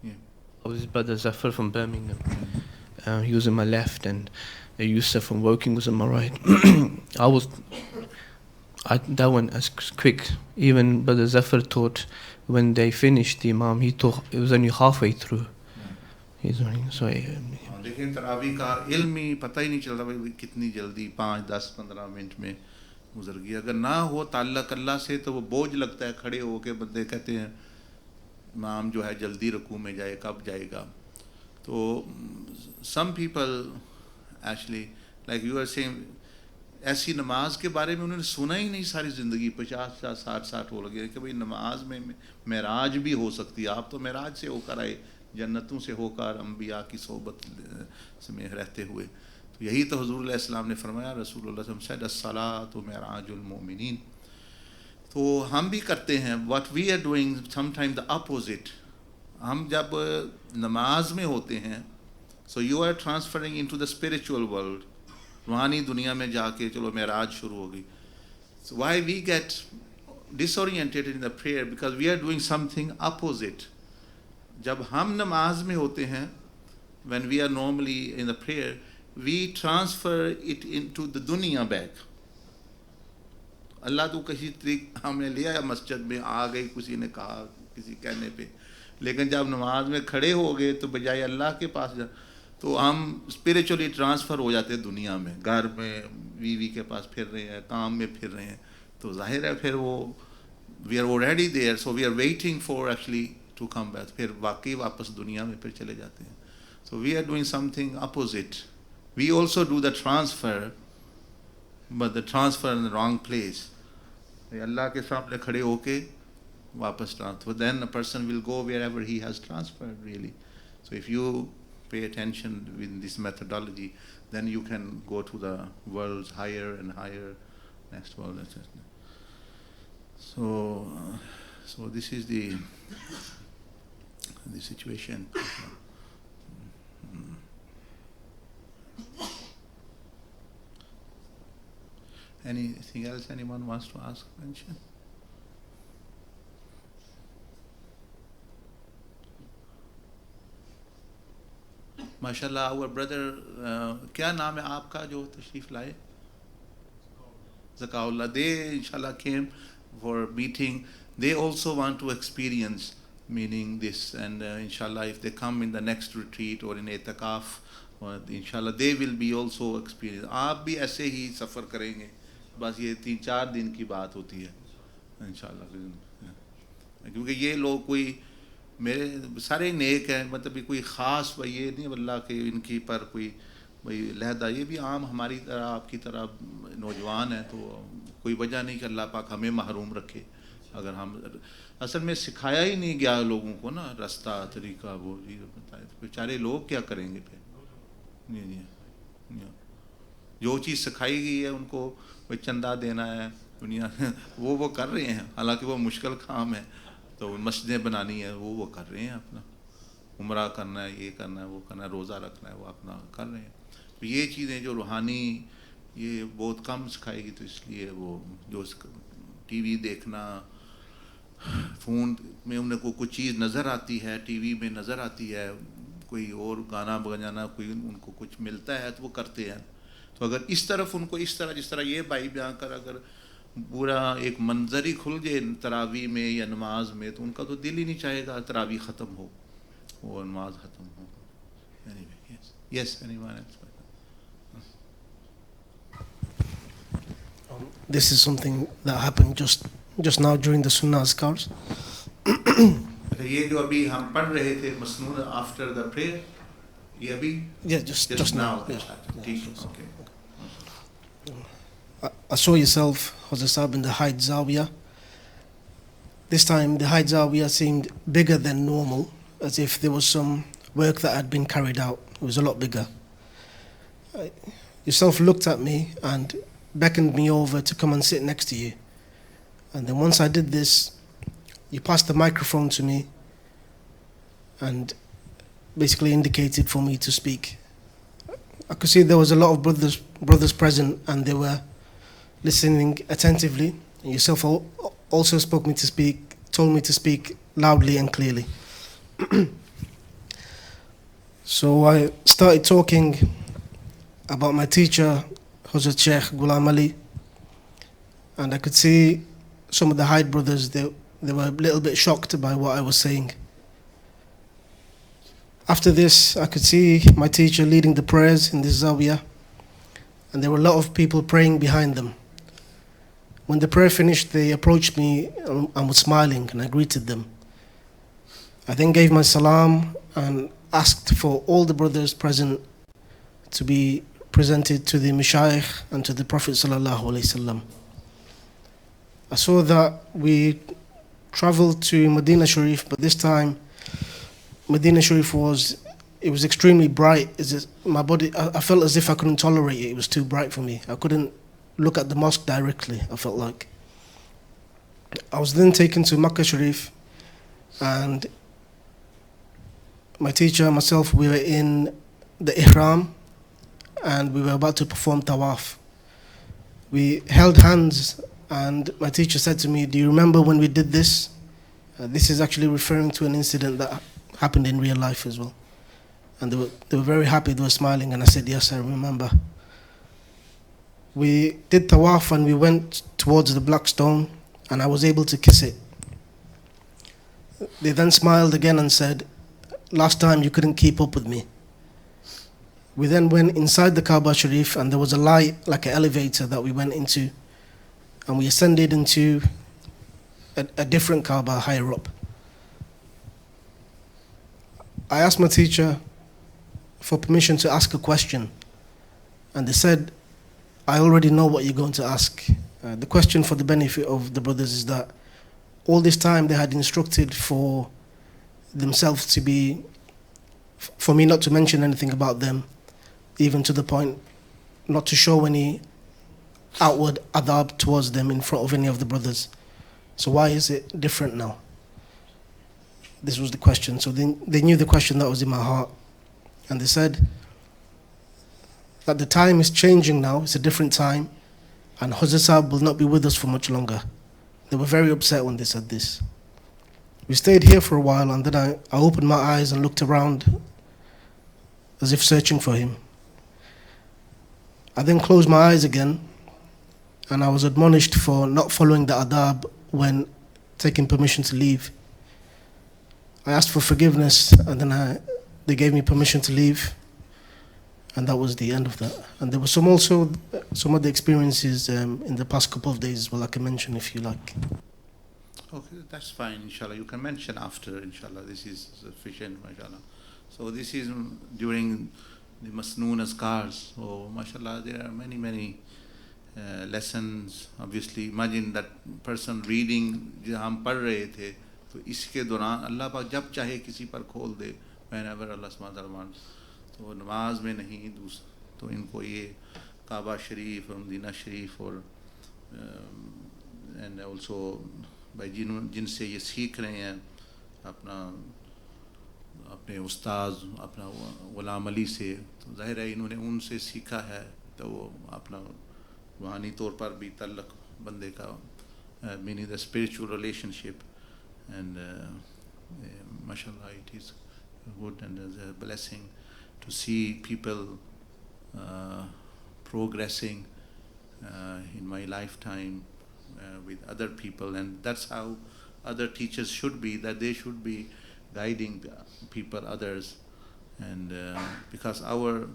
Yeah. I was his brother Zafar from Birmingham. He was on my left, and Yusuf from Woking was on my right. That one as quick. Even brother Zafar thought when they finished the Imam, he thought it was only halfway through. He's running. So. लेकिन तरावी का इल्म ही पता ही नहीं चलता भाई कितनी जल्दी 5, 10, 15 minute में गुजर गया. अगर ना हो ताल्लुक़ अल्लाह से तो वो बोझ लगता है. खड़े होके बंदे कहते हैं इमाम जो है जल्दी रुकू में जाए, कब जाएगा. तो some people actually, like you are saying, ऐसी नमाज के बारे में उन्होंने सुना ही नहीं सारी ज़िंदगी. 50, 60 हो लगे कि भाई नमाज में मेराज भी हो सकती है. आप तो मेराज से होकर आए, जन्नतों से होकर अम्बिया की सोबत में रहते हुए. तो यही तो हुज़ूर अलैहि सलाम ने फरमाया, रसूलुल्लाह सल्लल्लाहु अलैहि वसल्लम said as-salatu mi'rajul mu'minin. तो हम भी करते हैं. what we are doing sometimes the opposite. हम जब नमाज में होते हैं, so you are transferring into the spiritual world. रूहानी दुनिया में जाके चलो मेराज शुरू होगी. So why we get disoriented in the prayer? Because we are doing something opposite. जब हम नमाज में होते हैं, when we are normally in the prayer, we transfer it into the दुनिया back. अल्लाह तो किसी तरीके हमें ले आया मस्जिद में, आ गई किसी ने कहा किसी कहने पे, लेकिन जब नमाज में खड़े हो गए तो बजाय अल्लाह के पास जा, तो हम स्पिरिचुअली ट्रांसफ़र हो जाते हैं दुनिया में. घर में बीवी के पास फिर रहे हैं, काम में फिर रहे हैं, तो जाहिर है फिर वो we are already there, so we are waiting for actually to come back. फिर वाकई वापस दुनिया में फिर चले जाते हैं. So we are doing something opposite. We also do the transfer, but the transfer in the wrong place. अल्लाह के सामने खड़े होके वापस transfer. Then a person will go wherever he has transferred really. So if you pay attention with this methodology, then you can go to the worlds higher and higher, next world, etc. So this is the situation. Anything else anyone wants to ask, mention? माशाल्लाह. Our brother, क्या नाम है आपका जो तशरीफ़ लाए? Zakaullah, they inshallah came for meeting. They also want to experience meaning this, and inshallah if they come in the next retreat or in itikaf, or inshallah they will be also experience. आप भी ऐसे ही सफ़र करेंगे, बस ये 3-4 दिन की बात होती है इंशाल्लाह, क्योंकि ये लोग कोई मेरे सारे नेक हैं, मतलब कोई ख़ास भाई ये नहीं अल्लाह के इनकी पर कोई भाई लहदा, ये भी आम हमारी तरह आपकी तरह नौजवान है, तो कोई वजह नहीं कि अल्लाह पाक हमें महरूम रखे। अगर हम असल में सिखाया ही नहीं गया लोगों को ना रास्ता तरीका, वो चीज़ बताए तो बेचारे लोग क्या करेंगे फिर। नहीं, जो चीज़ सिखाई गई है उनको भाई चंदा देना है दुनिया वो कर रहे हैं, हालांकि वो मुश्किल काम है, तो मस्जिदें बनानी है वो कर रहे हैं, अपना उम्रा करना है, ये करना है, वो करना है, रोज़ा रखना है, वो अपना कर रहे हैं। तो ये चीज़ें जो रूहानी ये बहुत कम सिखाएगी, तो इसलिए वो जो टीवी देखना, फ़ोन में उनको कुछ चीज़ नज़र आती है, टीवी में नज़र आती है, कोई और गाना बजाना, कोई उनको कुछ मिलता है तो वो करते हैं। तो अगर इस तरफ उनको इस तरह जिस तरह ये भाई बयान कर अगर पूरा एक मंजर ही खुल जाए तरावी में या नमाज में, तो उनका तो दिल ही नहीं चाहेगा तरावी ख़त्म हो, वो नमाज ख़त्म हो। Anyway, yes, anyone else? This is something that happened just now during the Sunnah Azkars. ये जो अभी हम पढ़ रहे थे मसनून आफ्टर द प्रेयर, ये अभी Yeah, just now. Yeah. ठीक है, okay. I saw yourself, Hazrat Saab, in the Haid Zawiya. This time the Haid Zawiya seemed bigger than normal, as if there was some work that had been carried out. It was a lot bigger. Yourself looked at me and beckoned me over to come and sit next to you. And then once I did this, you passed the microphone to me and basically indicated for me to speak. I could see there was a lot of brothers present, and they were listening attentively. And yourself also told me to speak loudly and clearly. So I started talking about my teacher, Hazrat Sheikh Ghulam Ali, and I could see some of the Haid brothers, they were a little bit shocked by what I was saying. After this, I could see my teacher leading the prayers in this Zawiya, and there were a lot of people praying behind them. When the prayer finished, they approached me and was smiling, and I greeted them. I then gave my salam and asked for all the brothers present to be presented to the Mashayikh and to the Prophet sallallahu alaihi wasallam. I saw that we traveled to Medina Sharif, but this time Medina Sharif was extremely bright. My body, I felt as if I couldn't tolerate it. It was too bright for me. I couldn't look at the mosque directly, I felt like. I was then taken to Makkah Sharif, and my teacher and myself, we were in the Ihram, and we were about to perform Tawaf. We held hands, and my teacher said to me, "Do you remember when we did this?" This is actually referring to an incident that happened in real life as well. And they were very happy, they were smiling, and I said, "Yes, I remember." We did Tawaf and we went towards the black stone, and I was able to kiss it. They then smiled again and said, "Last time you couldn't keep up with me." We then went inside the Kaaba Sharif, and there was a light, like an elevator, that we went into, and we ascended into a different Kaaba higher up. I asked my teacher for permission to ask a question, and they said, "I already know what you're going to ask." The question, for the benefit of the brothers, is that all this time they had instructed for themselves to be, for me not to mention anything about them, even to the point not to show any outward adab towards them in front of any of the brothers. So why is it different now? This was the question. So they knew the question that was in my heart, and they said that the time is changing now, it's a different time, and Hazrat Sahib will not be with us for much longer. They were very upset when they said this. We stayed here for a while, and then I opened my eyes and looked around as if searching for him. I then closed my eyes again, and I was admonished for not following the adab when taking permission to leave. I asked for forgiveness, and then they gave me permission to leave, and that was the end of that. And there were some of the experiences in the past couple of days as well I can mention if you like. Okay, that's fine, inshallah. You can mention after, inshallah. This is sufficient, mashallah. So this is during the Masnoon Azkars. So, mashallah, there are many, many lessons. Obviously, imagine that person reading, जो हम पढ़ रहे थे, तो इसके दौरान अल्लाह पाक जब चाहे किसी पर खोल दे, whenever Allah subhanahu wa ta'ala wants. तो नमाज में नहीं, तो इनको ये काबा शरीफ और मदीना शरीफ और and also भाई जिनसे ये सीख रहे हैं अपने उस्ताद अपना गुलाम अली से, तो ज़ाहिर है इन्होंने उनसे सीखा है, तो वो अपना रूहानी तौर पर भी तल्लक बंदे का meaning the spiritual relationship, and mashallah, it is good and a blessing to see people progressing in my lifetime with other people, and that's how other teachers should be, that they should be guiding the people, others, and because our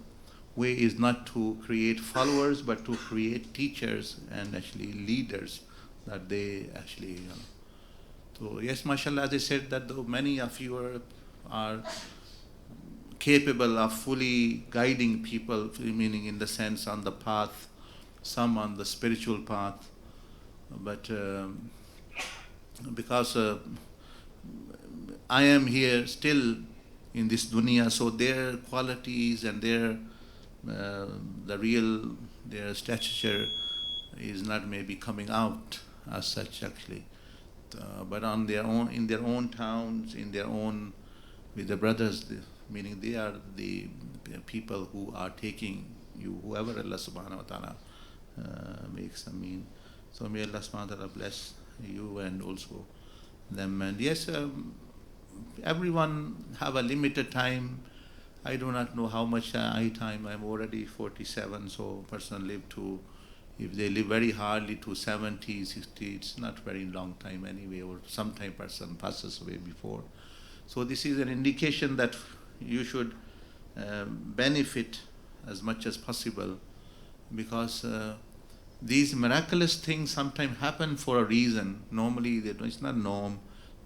way is not to create followers but to create teachers and actually leaders, that they actually so yes, mashallah, as I said, that though many of you are capable of fully guiding people, meaning in the sense on the path, some on the spiritual path, but because I am here still in this dunya, so their qualities and their their stature is not maybe coming out as such actually, but on their own, in their own towns, in their own, with the brothers, meaning they are the people who are taking you, whoever Allah subhanahu wa ta'ala makes them mean. So may Allah subhanahu wa ta'ala bless you and also them. And yes, everyone have a limited time. I do not know how much time. I'm already 47, so person live to, if they live very hardly to 70, 60, it's not very long time anyway, or sometime person passes away before. So this is an indication that you should benefit as much as possible, because these miraculous things sometimes happen for a reason. Normally, it's not norm.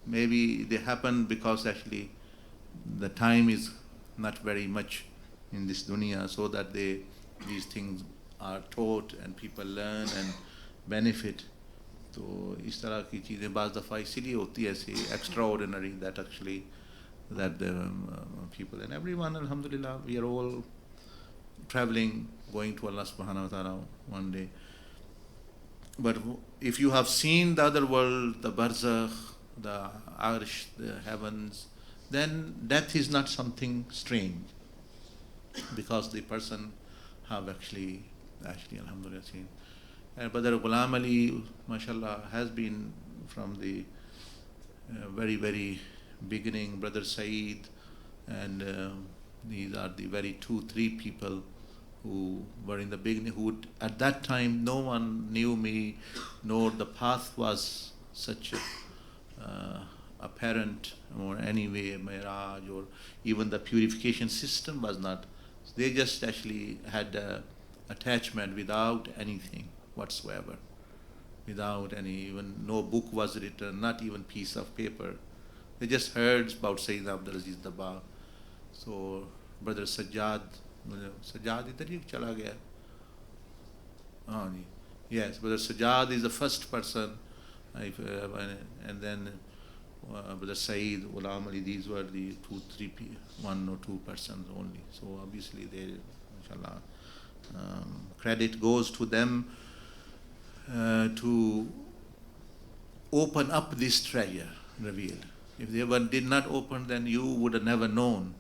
Maybe they happen because actually the time is not very much in this dunya, so that these things are taught and people learn and benefit. So इस तरह की चीज़ें बाज़ दफ़ा इसीलिए होती है ऐसी extraordinary, that actually that the people and everyone, alhamdulillah, we are all traveling, going to Allah subhanahu wa ta'ala one day. But if you have seen the other world, the barzakh, the arsh, the heavens, then death is not something strange, because the person have actually alhamdulillah seen. And Brother Ghulam Ali, mashallah, has been from the very, very beginning, Brother Saeed, and these are the very 2-3 people who were in the beginning, who at that time no one knew me, nor the path was such apparent, or anyway, Miraj, or even the purification system was not. They just actually had attachment without anything whatsoever, without any, even no book was written, not even piece of paper. They just heard about Sayyidina Abdul Aziz Dabba. So Brother Sajjad idhar hi chala gaya. Yes, Brother Sajjad is the first person, and then Brother Saeed, Ghulam Ali, these were the 1 or 2 persons only. So obviously they, inshallah, credit goes to them to open up this treasure revealed. If they did not open, then you would have never known.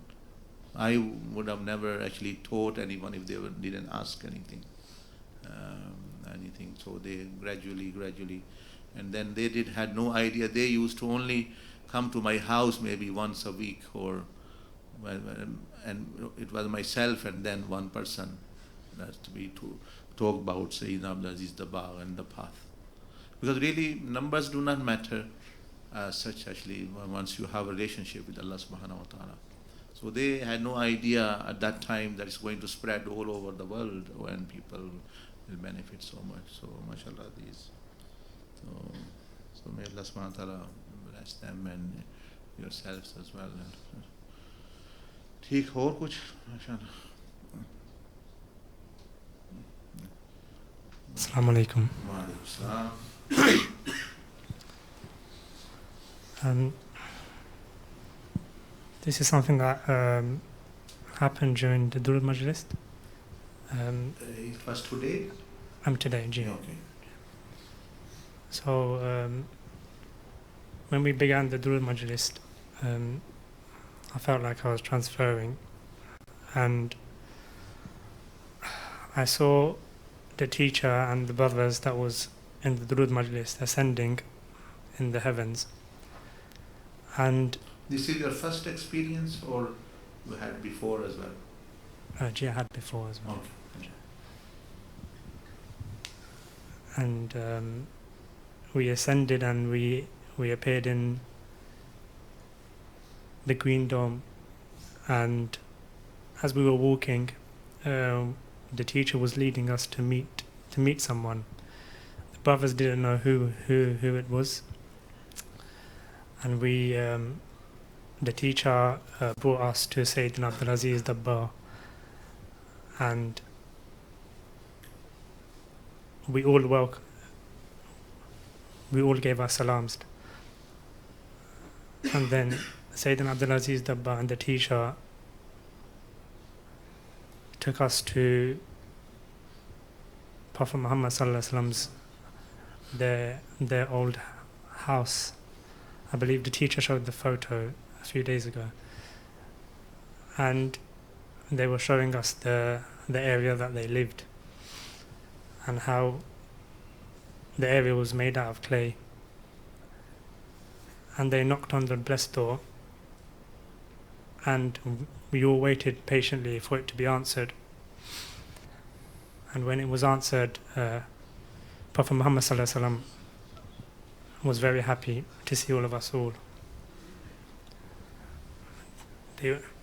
I would have never actually taught anyone if they didn't ask anything. So they gradually, and then they had no idea. They used to only come to my house maybe once a week, or and it was myself and then one person. That's to be 2. talk about Sayyidina Abdul Aziz Dabagh and the path. Because really, numbers do not matter as such, actually, once you have a relationship with Allah subhanahu wa ta'ala. So they had no idea at that time that it's going to spread all over the world when people will benefit so much. So, mashallah, these. So may Allah subhanahu wa ta'ala bless them and yourselves as well. ठीक और कुछ माशाल्लाह. Assalamu alaikum. Wa alaikum salam. This is something that happened during the Durud Majlis. It was today? Today, Ji. Okay. So, when we began the Durud Majlis, I felt like I was transferring, and I saw the teacher and the brothers that was in the Durud Majlis ascending in the heavens. And This is your first experience, or you had before as well? I had before as well. Okay. And we ascended and we appeared in the Green Dome, and as we were walking, the teacher was leading us to meet someone. The brothers didn't know who it was, and the teacher brought us to Sayyidina Abdul Aziz Dabagh, and we all gave our salams, and then Sayyidina Abdul Aziz Dabagh and the teacher took us to Prophet Muhammad Sallallahu Alaihi Wasallam's their old house. I believe the teacher showed the photo a few days ago, and they were showing us the area that they lived and how the area was made out of clay. And they knocked on the blessed door, and we all waited patiently for it to be answered. And when it was answered, Prophet Muhammad Sallallahu Alaihi Wasallam was very happy to see all of us all.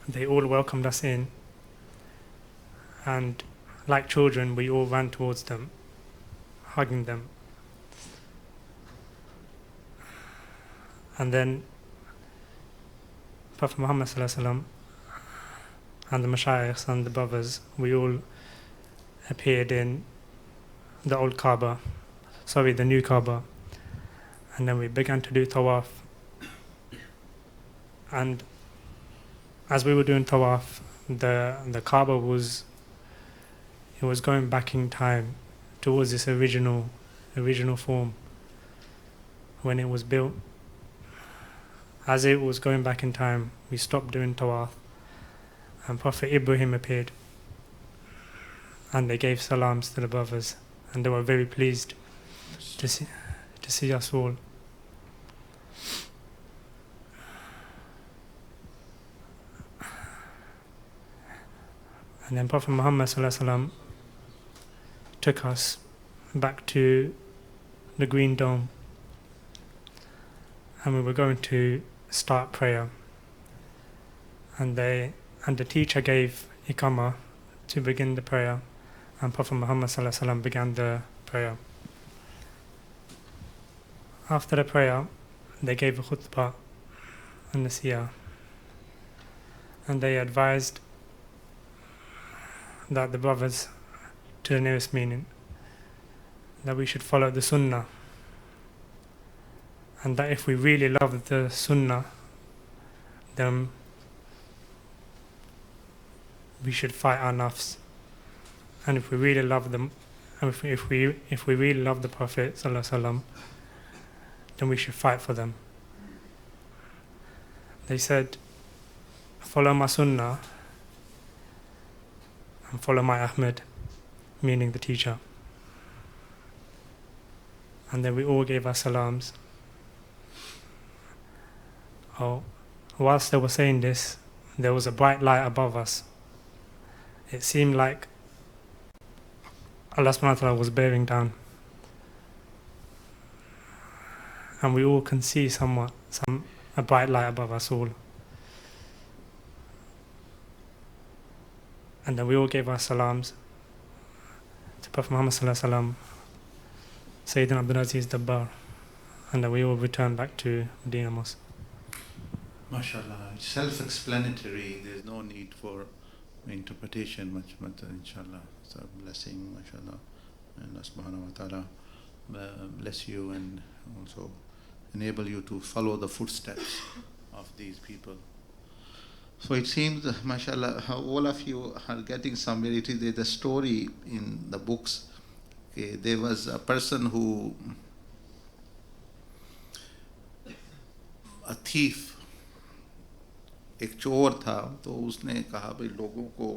They all welcomed us in, and like children, we all ran towards them, hugging them. And then Prophet Muhammad Sallallahu Alaihi Wasallam and the Mashayikhs and the brothers, we all appeared in the old Kaaba, the new Kaaba, and then we began to do tawaf. And as we were doing tawaf, the Kaaba was going back in time towards this original form when it was built. As it was going back in time, we stopped doing tawaf, and Prophet Ibrahim appeared, and they gave salams to the brothers, and they were very pleased to see us all. And then Prophet Muhammad Sallallahu Alaihi Wasallam took us back to the Green Dome, and we were going to start prayer, and the teacher gave Iqamah to begin the prayer, and Prophet Muhammad Sallallahu Alaihi Wasallam began the prayer. After the prayer, they gave a khutbah and nasiyah, and they advised that the brothers, to the nearest meaning, that we should follow the sunnah, and that if we really love the sunnah, then we should fight our nafs. And if we really love them, and if we really love the Prophet Sallallahu Alaihi Wasallam, then we should fight for them. They said, follow my sunnah and follow my Ahmed, meaning the teacher. And then we all gave our salams. Whilst they were saying this, there was a bright light above us. It seemed like Allah subhanahu wa ta'ala was bearing down. And we all can see a bright light above us all. And then we all gave our salams to Prophet Muhammad sallallahu alaihi wasallam, Sayyidina Abdul Aziz Dabbar, and then we all returned back to Medina Mosque. MashaAllah, it's self-explanatory. There's no need for interpretation much, but inshallah, it's a blessing, mashallah. And Allah subhanahu wa ta'ala bless you and also enable you to follow the footsteps of these people. So it seems, mashallah, all of you are getting somewhere. It is the story in the books. Okay, there was a person who, a thief, एक चोर था, तो उसने कहा भाई लोगों को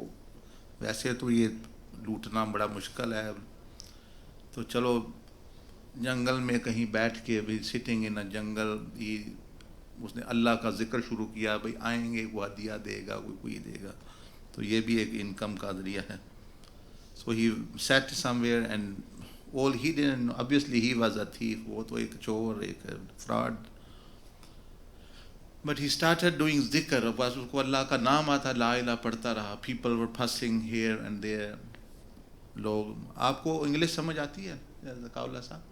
वैसे तो ये लूटना बड़ा मुश्किल है, तो चलो जंगल में कहीं बैठ के भी सिटिंग इन अ जंगल ही उसने अल्लाह का जिक्र शुरू किया, भाई आएंगे वो हदिया देगा, कोई देगा, तो ये भी एक इनकम का जरिया है. So he sat somewhere and all he didn't know, obviously he was a thief, वो तो एक चोर, एक fraud. But he started doing dhikr, बस उसको अल्लाह का नाम आता, ला इलाहा पढ़ता रहा. People were passing here and there. लोग, आपको इंग्लिश समझ आती है कावला साहब?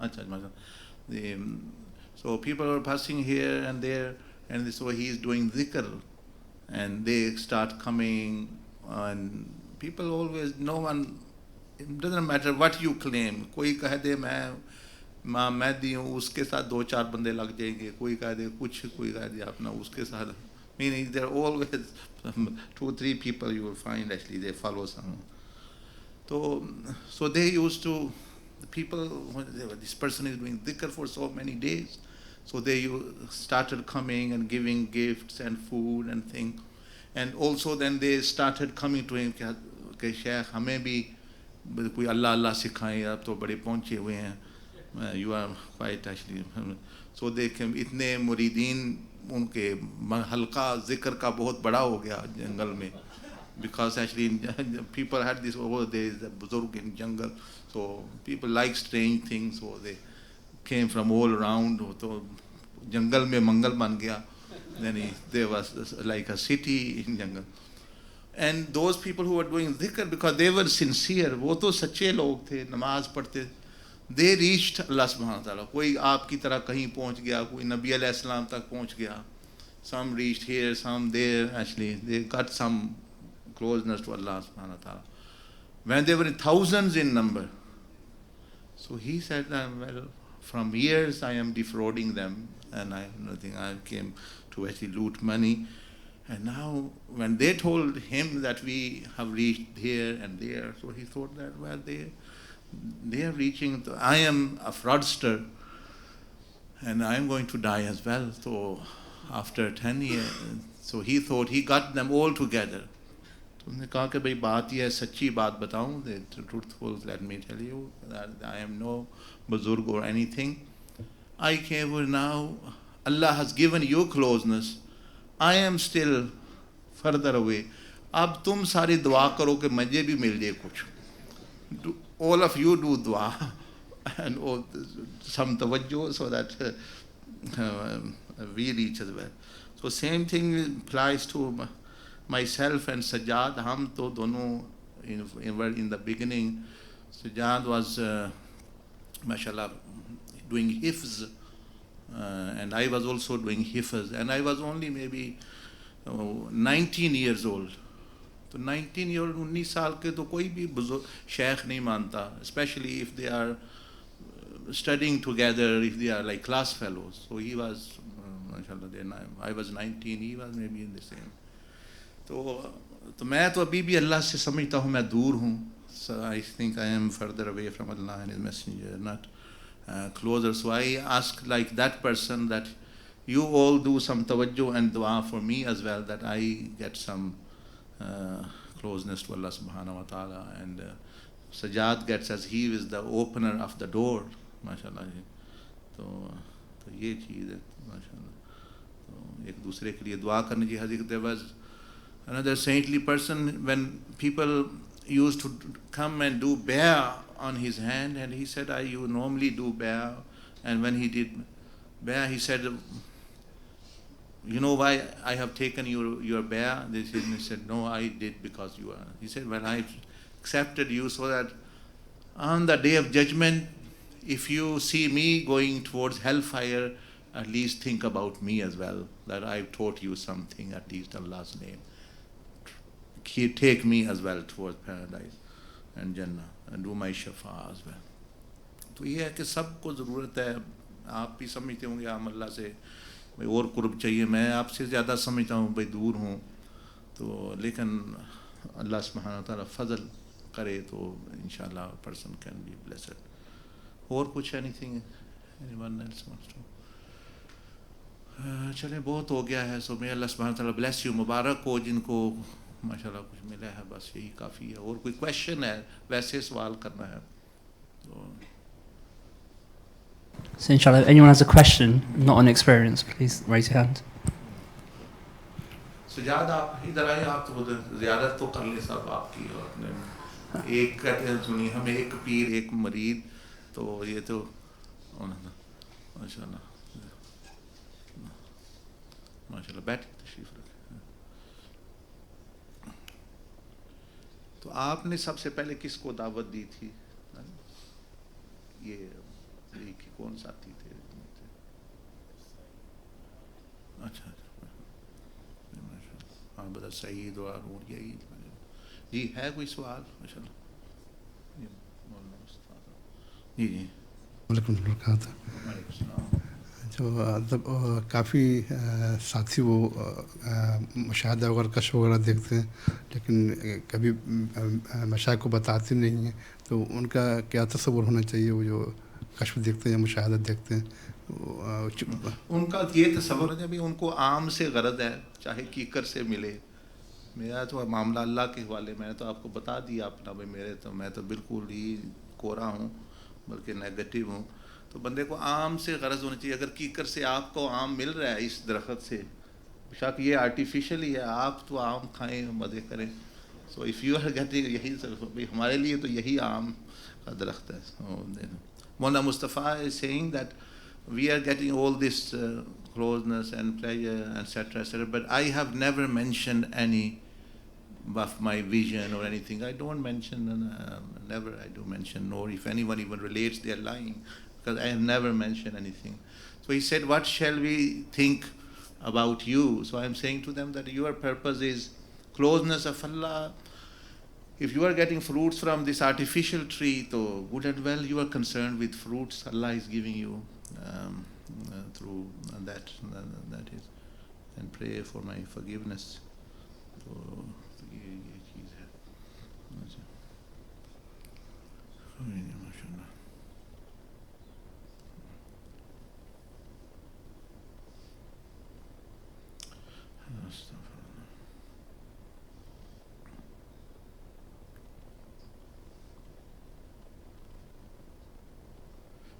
अच्छा, so people were passing here and there, and so he is doing dhikr, and they start coming, and people always, no one, it doesn't matter what you claim, कोई कह दे मैं दी हूँ, उसके साथ 2-4 बंदे लग जाएंगे, कोई कह दे कुछ, कोई कह दे अपना उसके साथ, meaning there are always 2-3 people you will find actually they follow someone. So they used to, the people, this person is doing dhikr for so many days, so they started coming and giving gifts and food and things, and also then they started coming to him कि शेख हमें भी कोई अल्लाह अल्लाह सिखाएं, आप तो बड़े पहुँचे हुए हैं, you are quite actually, so they came, इतने मुरीदीन उनके हल्का जिक्र का बहुत बड़ा हो गया जंगल में, because actually people had this, oh there is a buzurg in jungle, so people like strange things, so they came from all around, तो जंगल में मंगल बन गया, then there was like a city in jungle. And those people who were doing dhikr, because they were sincere, वो तो सच्चे लोग थे, नमाज पढ़ते, they reached Allah subhanahu wa ta'ala. कोई आपकी तरह कहीं पहुंच गया, कोई नबी अलैहि सलाम तक पहुंच गया, some reached here, some there, actually they got some closeness to Allah subhanahu wa ta'ala. When they were in thousands in number, so he said, well, from years I am defrauding them, and I came to actually loot money. And now when they told him that we have reached here and there, so he thought that, well, they are reaching, I am a fraudster and I am going to die as well. So after 10 years, so he thought he got them all together. तो उन्होंने कहा कि भाई बात यह है, सच्ची बात बताऊं, the truthful, let me tell you that I am no buzurg or anything. I came here now, Allah has given you closeness, I am still further away. अब तुम सारी दुआ करो कि मुझे भी मिल जाए कुछ. All of you do dua and all, some tawajjuh, so that we reach as well. So same thing applies to myself and Sajjad. हम तो दोनों were in the beginning. Sajjad was mashallah doing hifz, and I was also doing hifz, and I was only maybe 19 years old. तो 19 year old 19 साल के तो कोई भी शेख नहीं मानता, especially if they are studying together, if they are like class fellows. So he was mashallah then I was 19, he was maybe in the same. तो मैं तो अभी भी अल्लाह से समझता हूँ मैं दूर हूँ. So I think I am further away from Allah and His Messenger, not closer. So I ask like that person that you all do some tawajjuh and dua for me as well, that I get some closeness to Allah subhanahu wa ta'ala, and Sajjad gets, as he is the opener of the door, mashallah. तो ये चीज़ है mashallah. तो एक दूसरे के लिए दुआ करने की हज़रत. There was another saintly person, when people used to come and do bay'ah on his hand, and he said, you normally do bay'ah. And when he did bay'ah, he said, you know why I have taken your bay'ah? He said, no, I did because you are. He said, well, I accepted you so that on the day of judgment, if you see me going towards hellfire, at least think about me as well, that I've taught you something, at least Allah's name. Take me as well towards paradise and Jannah, and do my shafa as well. तो ये है कि सबको ज़रूरत है. आप भी समझते होंगे हम अल्लाह से भाई और कुर्ब चाहिए. मैं आपसे ज़्यादा समझता हूँ भाई दूर हूँ, तो लेकिन अल्लाह सुब्हानहू व तआला फजल करे तो इंशाल्लाह पर्सन कैन बी ब्लेस्ड. और कुछ anything anyone else wants to? चलें, बहुत हो गया है. सो मे अल्लाह सुब्हानहू व तआला ब्लेस यू. मुबारक हो जिनको माशाल्लाह कुछ मिला है, बस यही काफ़ी है. और कोई क्वेश्चन है, वैसे सवाल करना है तो So inshallah, if anyone has a question, not an experience, please raise your hand. Sajjad आप इधर आए. आप तो उधर ज़ियारत तो कर ले सब आपकी. और एक कहते हैं सुनिए, हम एक पीर एक मरीद, तो ये तो माशाल्लाह माशाल्लाह. बैठ तशरीफ रखें. तो आपने सबसे पहले किसको दावत दी थी? ये कि कौन साथी थे? अच्छा, हाँ बता. सईद और यही जी है. कोई सवाल? माशाल्लाह. जी जी. वालेकुम सलाम. जो काफ़ी साथी वो मुशाहदा वगैरह कश्फ वगैरह देखते हैं, लेकिन कभी मशाइख को बताते नहीं हैं, तो उनका क्या तस्वुर होना चाहिए? वो जो कश्फ देखते हैं या मुशाहदा देखते हैं, उनका ये तस्वुर है. अभी उनको आम से गरज है, चाहे कीकर से मिले. मेरा तो मामला अल्लाह के हवाले. मैंने तो आपको बता दिया अपना भाई, मैं तो बिल्कुल ही कोरा हूँ, बल्कि नेगेटिव हूँ. तो बंदे को आम से गरज होनी चाहिए. अगर कीकर से आपको आम मिल रहा है इस दरख्त से, बेशक ये आर्टिफिशियल ही है, आप तो आम खाएं मज़े करें. So if you are getting, यही भाई हमारे लिए तो यही आम का दरख्त है. Mona Mustafa is saying that we are getting all this closeness and pleasure, etc., but I have never mentioned any of my vision or anything. I don't mention, never I do mention, nor if anyone even relates, they are lying, because I have never mentioned anything. So he said, what shall we think about you? So I am saying to them that your purpose is closeness of Allah. If you are getting fruits from this artificial tree, so good and well, you are concerned with fruits Allah is giving you through that is, and pray for my forgiveness. So, ये चीज़ है. माशाल्लाह.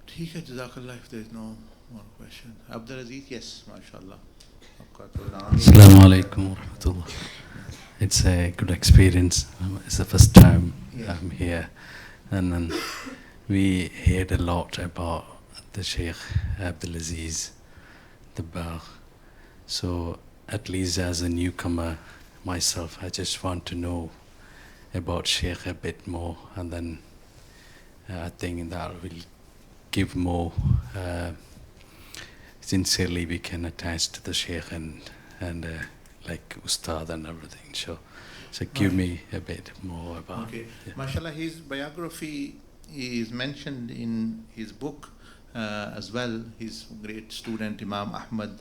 ठीक है, जज़ाकल्लाह. If there is no more question, Abdul Aziz, yes, माशाल्लाह. आपका तो नाम. Assalamu alaikum wa rahmatullah. It's a good experience. It's the first time I'm here, and then we heard a lot about the Sheikh Abdul Aziz, the Bar. So at least as a newcomer myself, I just want to know about Sheikh a bit more, and then I think that will give more sincerely we can attach to the Sheikh and like Ustad and everything. So give me a bit more about. Okay, mashallah, his biography is mentioned in his book as well. His great student Imam Ahmad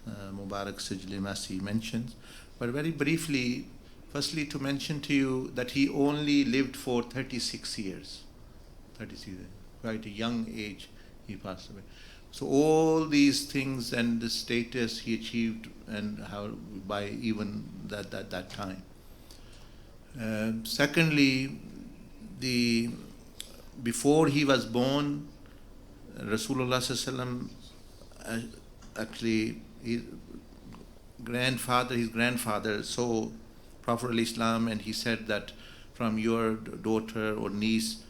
Mubarak Sijli Masi mentions, but very briefly, firstly to mention to you that he only lived for 36 years. 36 years. Quite a young age he passed away. So all these things and the status he achieved, and how by even that time. Secondly, before he was born, Rasulullah sallallahu actually his grandfather saw Prophet al-Islam, and he said that from your daughter or niece,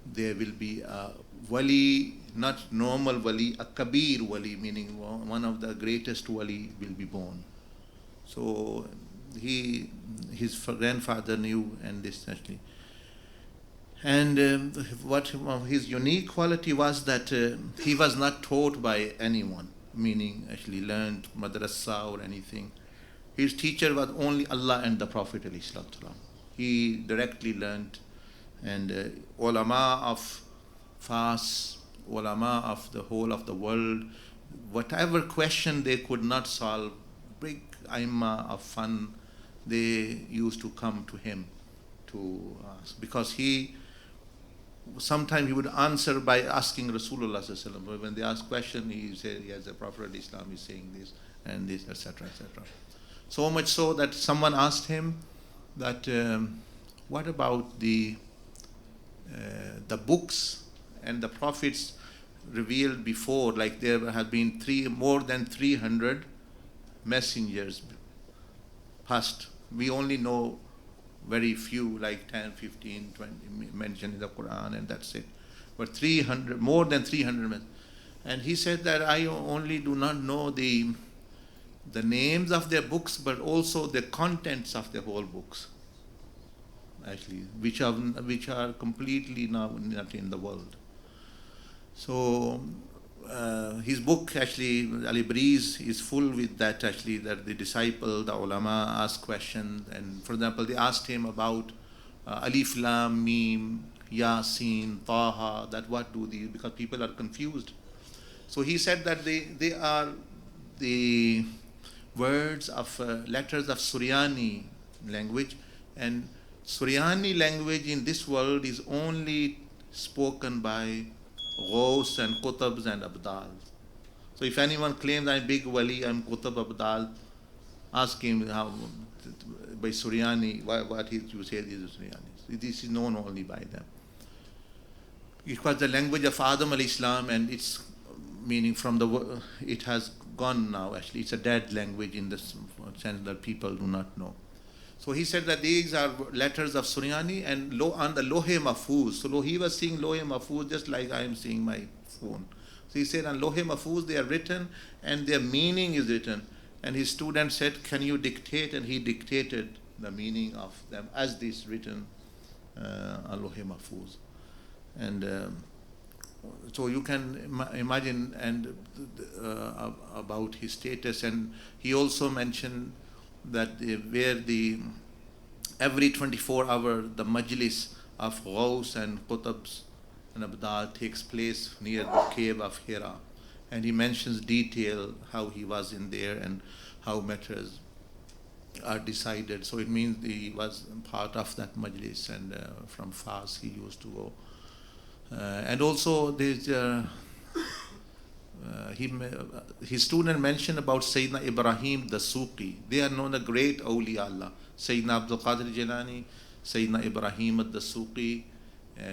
there will be a wali, not normal wali, a kabir wali, meaning one of the greatest wali will be born. So his grandfather knew, and this actually. And what his unique quality was that he was not taught by anyone, meaning actually learned madrasa or anything. His teacher was only Allah and the Prophet ﷺ. He directly learned, and ulama of Fas, ulama of the whole of the world, whatever question they could not solve, big aima of fun, they used to come to him to ask, because sometimes he would answer by asking Rasulullah sallallahu alaihi wasallam. When they ask question, he said, yes, the Prophet of Islam is saying this and this, etc., etc. So much so that someone asked him that what about the books and the prophets revealed before, like there have been more than 300 messengers past. We only know very few, like 10, 15, 20 mentioned in the Quran, and that's it. But 300, more than 300. And he said that I only do not know the names of their books, but also the contents of the whole books, actually, which are completely now not in the world. So his book, actually, Al-Ibriz, is full with that, actually, that the disciple, the ulama, ask questions. And for example, they asked him about Alif, Lam, Mim, Yasin, Taha, that what do these, because people are confused. So he said that they are the words of letters of Suryani language, and Suryani language in this world is only spoken by Ghaus and Qutabs and Abdal. So if anyone claims I'm big wali, I'm Qutab Abdal, ask him how by Suryani, what you say is Suryani. This is known only by them. It was the language of Adam al-Islam, and its meaning it has gone now, actually. It's a dead language in the sense that people do not know. So he said that these are letters of Suryani and on the Lohe Mahfuz. So he was seeing Lohe Mahfuz just like I am seeing my phone. So he said on Lohe Mahfuz they are written and their meaning is written. And his student said, can you dictate? And he dictated the meaning of them as this written on Lohe Mahfuz. And so you can imagine about his status. And he also mentioned that where every 24 hours the majlis of Ghaus and Qutabs and Abdal takes place near the cave of Hira, and he mentions detail how he was in there and how matters are decided. So it means he was part of that majlis, and from Fas he used to go. And also there's his student mentioned about Sayyidina Ibrahim the Suqi. They are known as great awliya Allah. Sayyidina Abdul Qadir Jilani, Sayyidina Ibrahim the Suqi,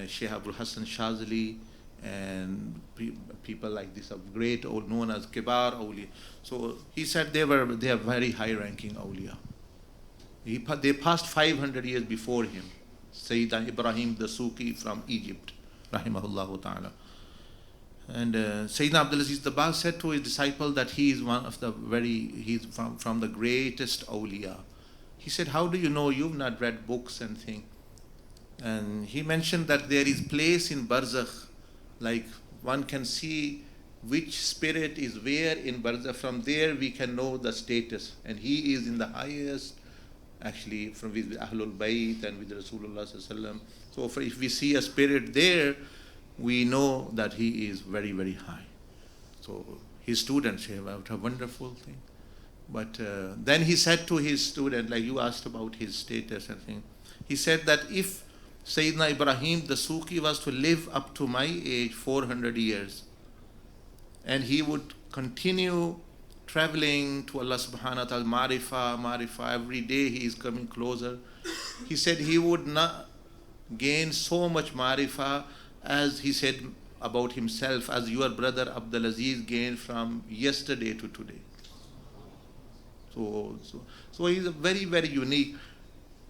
Shaykh Abdul Hassan Shazali, and people like this are great, known as Kibar awliya. So he said they are very high ranking awliya. They passed 500 years before him. Sayyidina Ibrahim the Suqi from Egypt, rahimahullah ta'ala. And Sayyidina Abdulaziz Dabas said to his disciple that he is one of the he's from the greatest awliya. He said, how do you know? You've not read books and things. And he mentioned that there is place in Barzakh, like one can see which spirit is where in Barzakh. From there we can know the status. And he is in the highest, actually, from with Ahlul Bayt and with Rasulullah sallallahu alaihi wasallam. So if we see a spirit there, we know that he is very, very high. So his students say, what a wonderful thing. But then he said to his student, like you asked about his status and thing, he said that if Sayyidina Ibrahim the Suqi was to live up to my age, 400 years, and he would continue traveling to Allah subhanahu wa ta'ala, marifah, every day he is coming closer, he said he would not gain so much marifah as he said about himself, as your brother Abdulaziz gained from yesterday to today. So he is a very, very unique.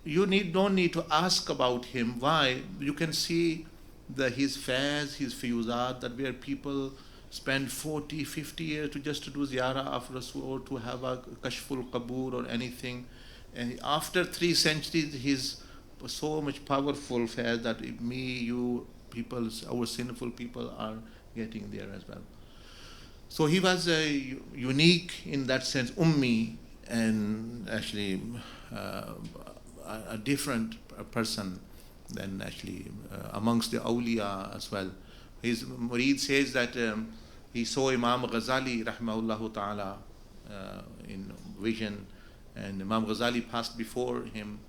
you don't need to ask about him. Why? You can see his fairs, his fiyuzat, that where people spend 40, 50 years just to do ziyarah of Rasul or to have a kashful qabur or anything. And after 3 centuries, he's so much powerful fairs that me, you, people, our sinful people are getting there as well. So he was unique in that sense, ummi, and actually a different person than actually amongst the awliya as well. His murid says that he saw Imam Ghazali rahmahullah ta'ala in vision, and Imam Ghazali passed before him,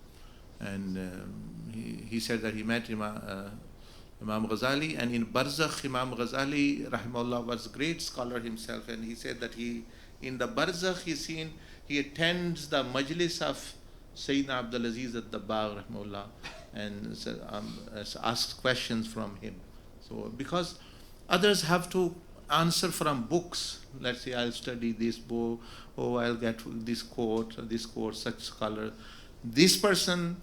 and he said that he met Imam Ghazali, and in Barzakh, Imam Ghazali rahimahullah was a great scholar himself, and he said that in the Barzakh he attends the majlis of Sayyidina Abdul Aziz al-Dabbagh rahimahullah, and asks questions from him. So because others have to answer from books, let's say I'll study this book, or I'll get this quote, such scholar. This person,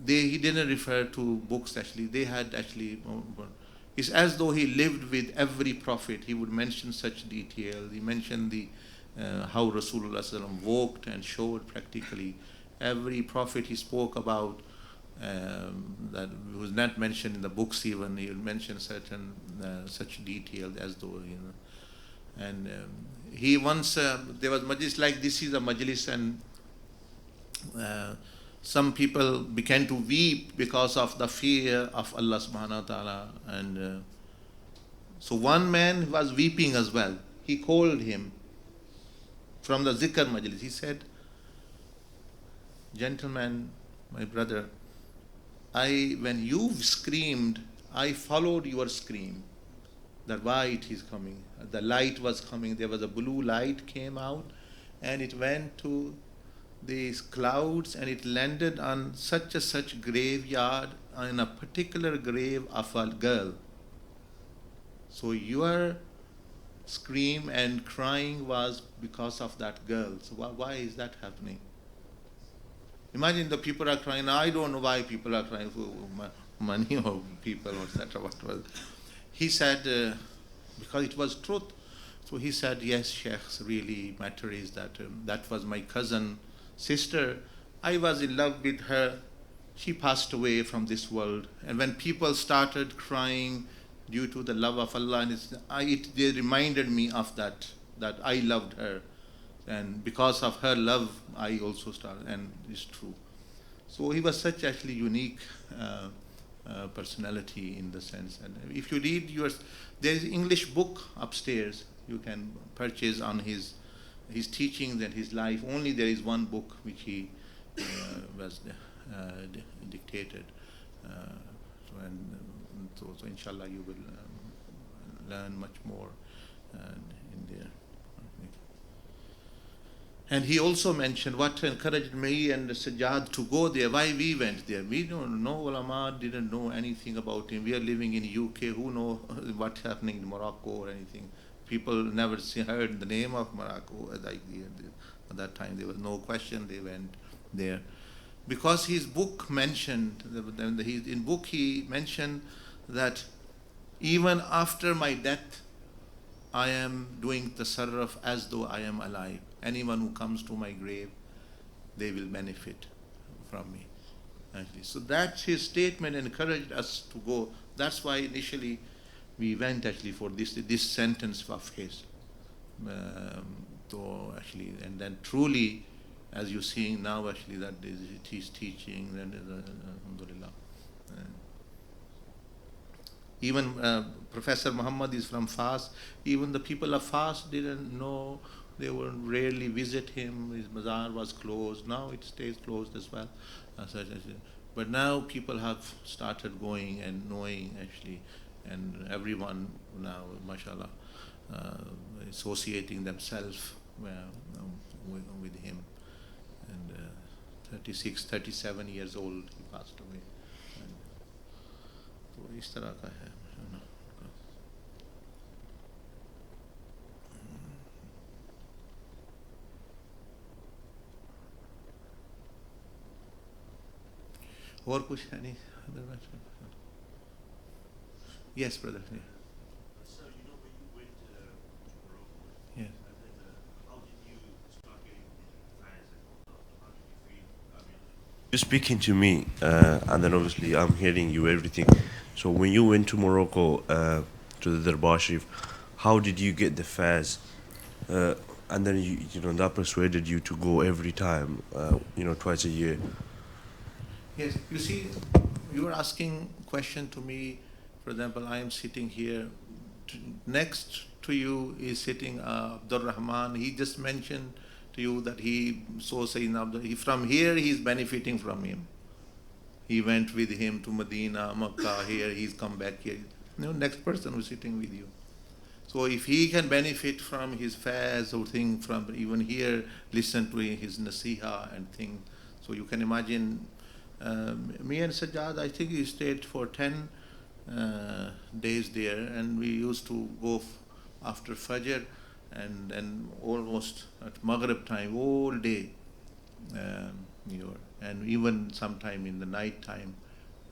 he didn't refer to books actually. They had actually, it's as though he lived with every prophet. He would mention such detail. He mentioned how Rasulullah sallallahu alaihi wasallam walked and showed practically. Every prophet he spoke about that was not mentioned in the books even. He would mention certain such detail as though, And he once, there was majlis like this is a majlis, and some people began to weep because of the fear of Allah subhanahu wa ta'ala. And so one man was weeping as well. He called him from the zikr majlis. He said, "Gentleman, my brother, when you screamed, I followed your scream. That why it is coming. The light was coming. There was a blue light came out, and it went to these clouds, and it landed on such graveyard, in a particular grave of a girl. So your scream and crying was because of that girl. So why is that happening? Imagine the people are crying. I don't know why people are crying for money or people or etc. What was? He said because it was truth. So he said, yes, Sheikh, really matter is that that was my cousin sister. I was in love with her. She passed away from this world. And when people started crying due to the love of Allah, they reminded me of that I loved her. And because of her love, I also started, and it's true. So he was such actually unique personality in the sense. And if you read there is English book upstairs you can purchase on his teachings and his life. Only there is one book which he was dictated. So inshallah you will learn much more in there. And he also mentioned what encouraged me and Sajjad to go there, why we went there. We don't know, ulama didn't know anything about him. We are living in UK, who know what's happening in Morocco or anything. People never heard the name of Morocco. At that time there was no question, they went there. Because his book mentioned, in book he mentioned that even after my death, I am doing tasarruf as though I am alive. Anyone who comes to my grave, they will benefit from me. Actually. So that's his statement, encouraged us to go. That's why initially we went actually for this sentence of his. Actually, and then truly, as you're seeing now, actually that he's teaching, and alhamdulillah. Even Professor Muhammad is from Fas. Even the people of Fas didn't know. They would rarely visit him. His bazaar was closed. Now it stays closed as well. But now people have started going and knowing actually, and everyone now, mashallah, associating themselves with him. And 36, 37 years old, he passed away. तो इस तरह का है. और कुछ है नहीं? Yes, brother. Yeah. Yeah. You're speaking to me, and then obviously I'm hearing you everything. So when you went to Morocco, to the Darbar Sharif, how did you get the fairs? And then you know that persuaded you to go every time, twice a year. Yes, you see, you were asking question to me. For example, I am sitting here. Next to you is sitting Abdul Rahman. He just mentioned to you that he saw Sayyidina Abdul. From here, he is benefiting from him. He went with him to Medina, Makkah. Here, he's come back here. Next person who's sitting with you. So if he can benefit from his fairs or thing from even here, listen to his nasiha and thing. So you can imagine, me and Sajjad, I think he stayed for 10 days there, and we used to go after Fajr and then almost at Maghrib time all day, and even sometime in the night time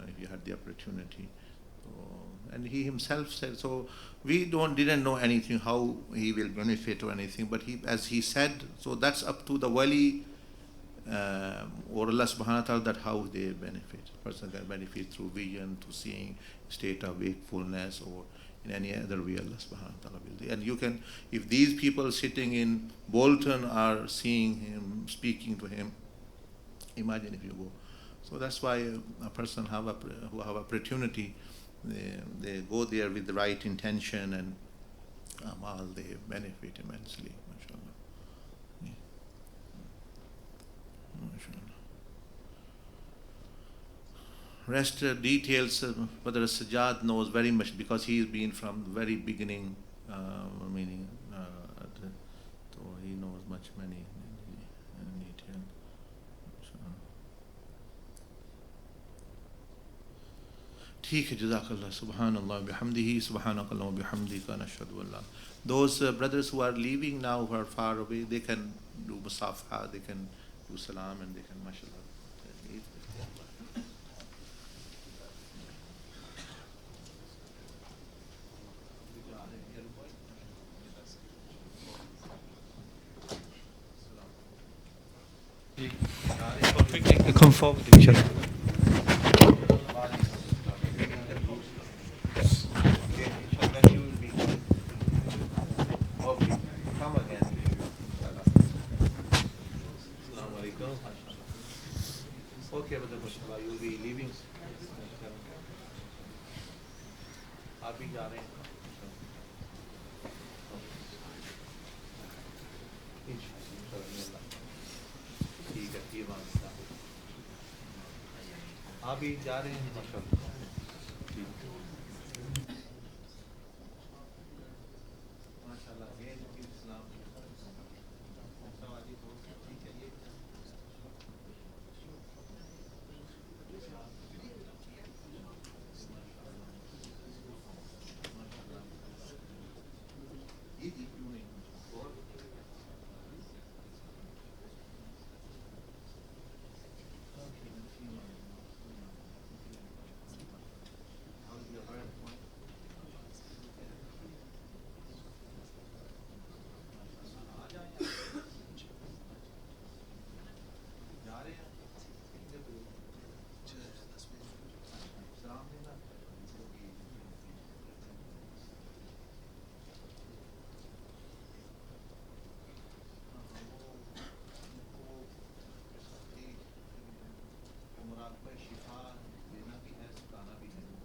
if you had the opportunity. So, and he himself said, so we didn't know anything how he will benefit or anything, but as he said, so that's up to the wali or Allah subhanahu wa ta'ala, that how they benefit. Person can benefit through vision, to seeing, state of wakefulness, or in any other way Allah subhanahu wa ta'ala will do. And you can, if these people sitting in Bolton are seeing him, speaking to him, imagine if you go. So that's why a person who have opportunity, they go there with the right intention, and amal, they benefit immensely. MashaAllah. Yeah. MashaAllah. Rest details, Brother Sajjad knows very much because he's been from the very beginning, so he knows many detail. ठीक है, जज़ाकल्लाह, सुबहानल्लाह बिहम्दिही, सुबहानकल्लाह बिहम्दिका, नशहदु Allah. Those brothers who are leaving now, who are far away, they can do musafaha, they can do salam, and they can, mashallah. Come forward, inshallah. Okay, Brother Mustafa, you'll be leaving. आप भी जा रहे हैं? ठीक है, ये बात आप भी जा रहे हैं? माशाअल्लाह. शिफा देना भी है, सिखाना भी है.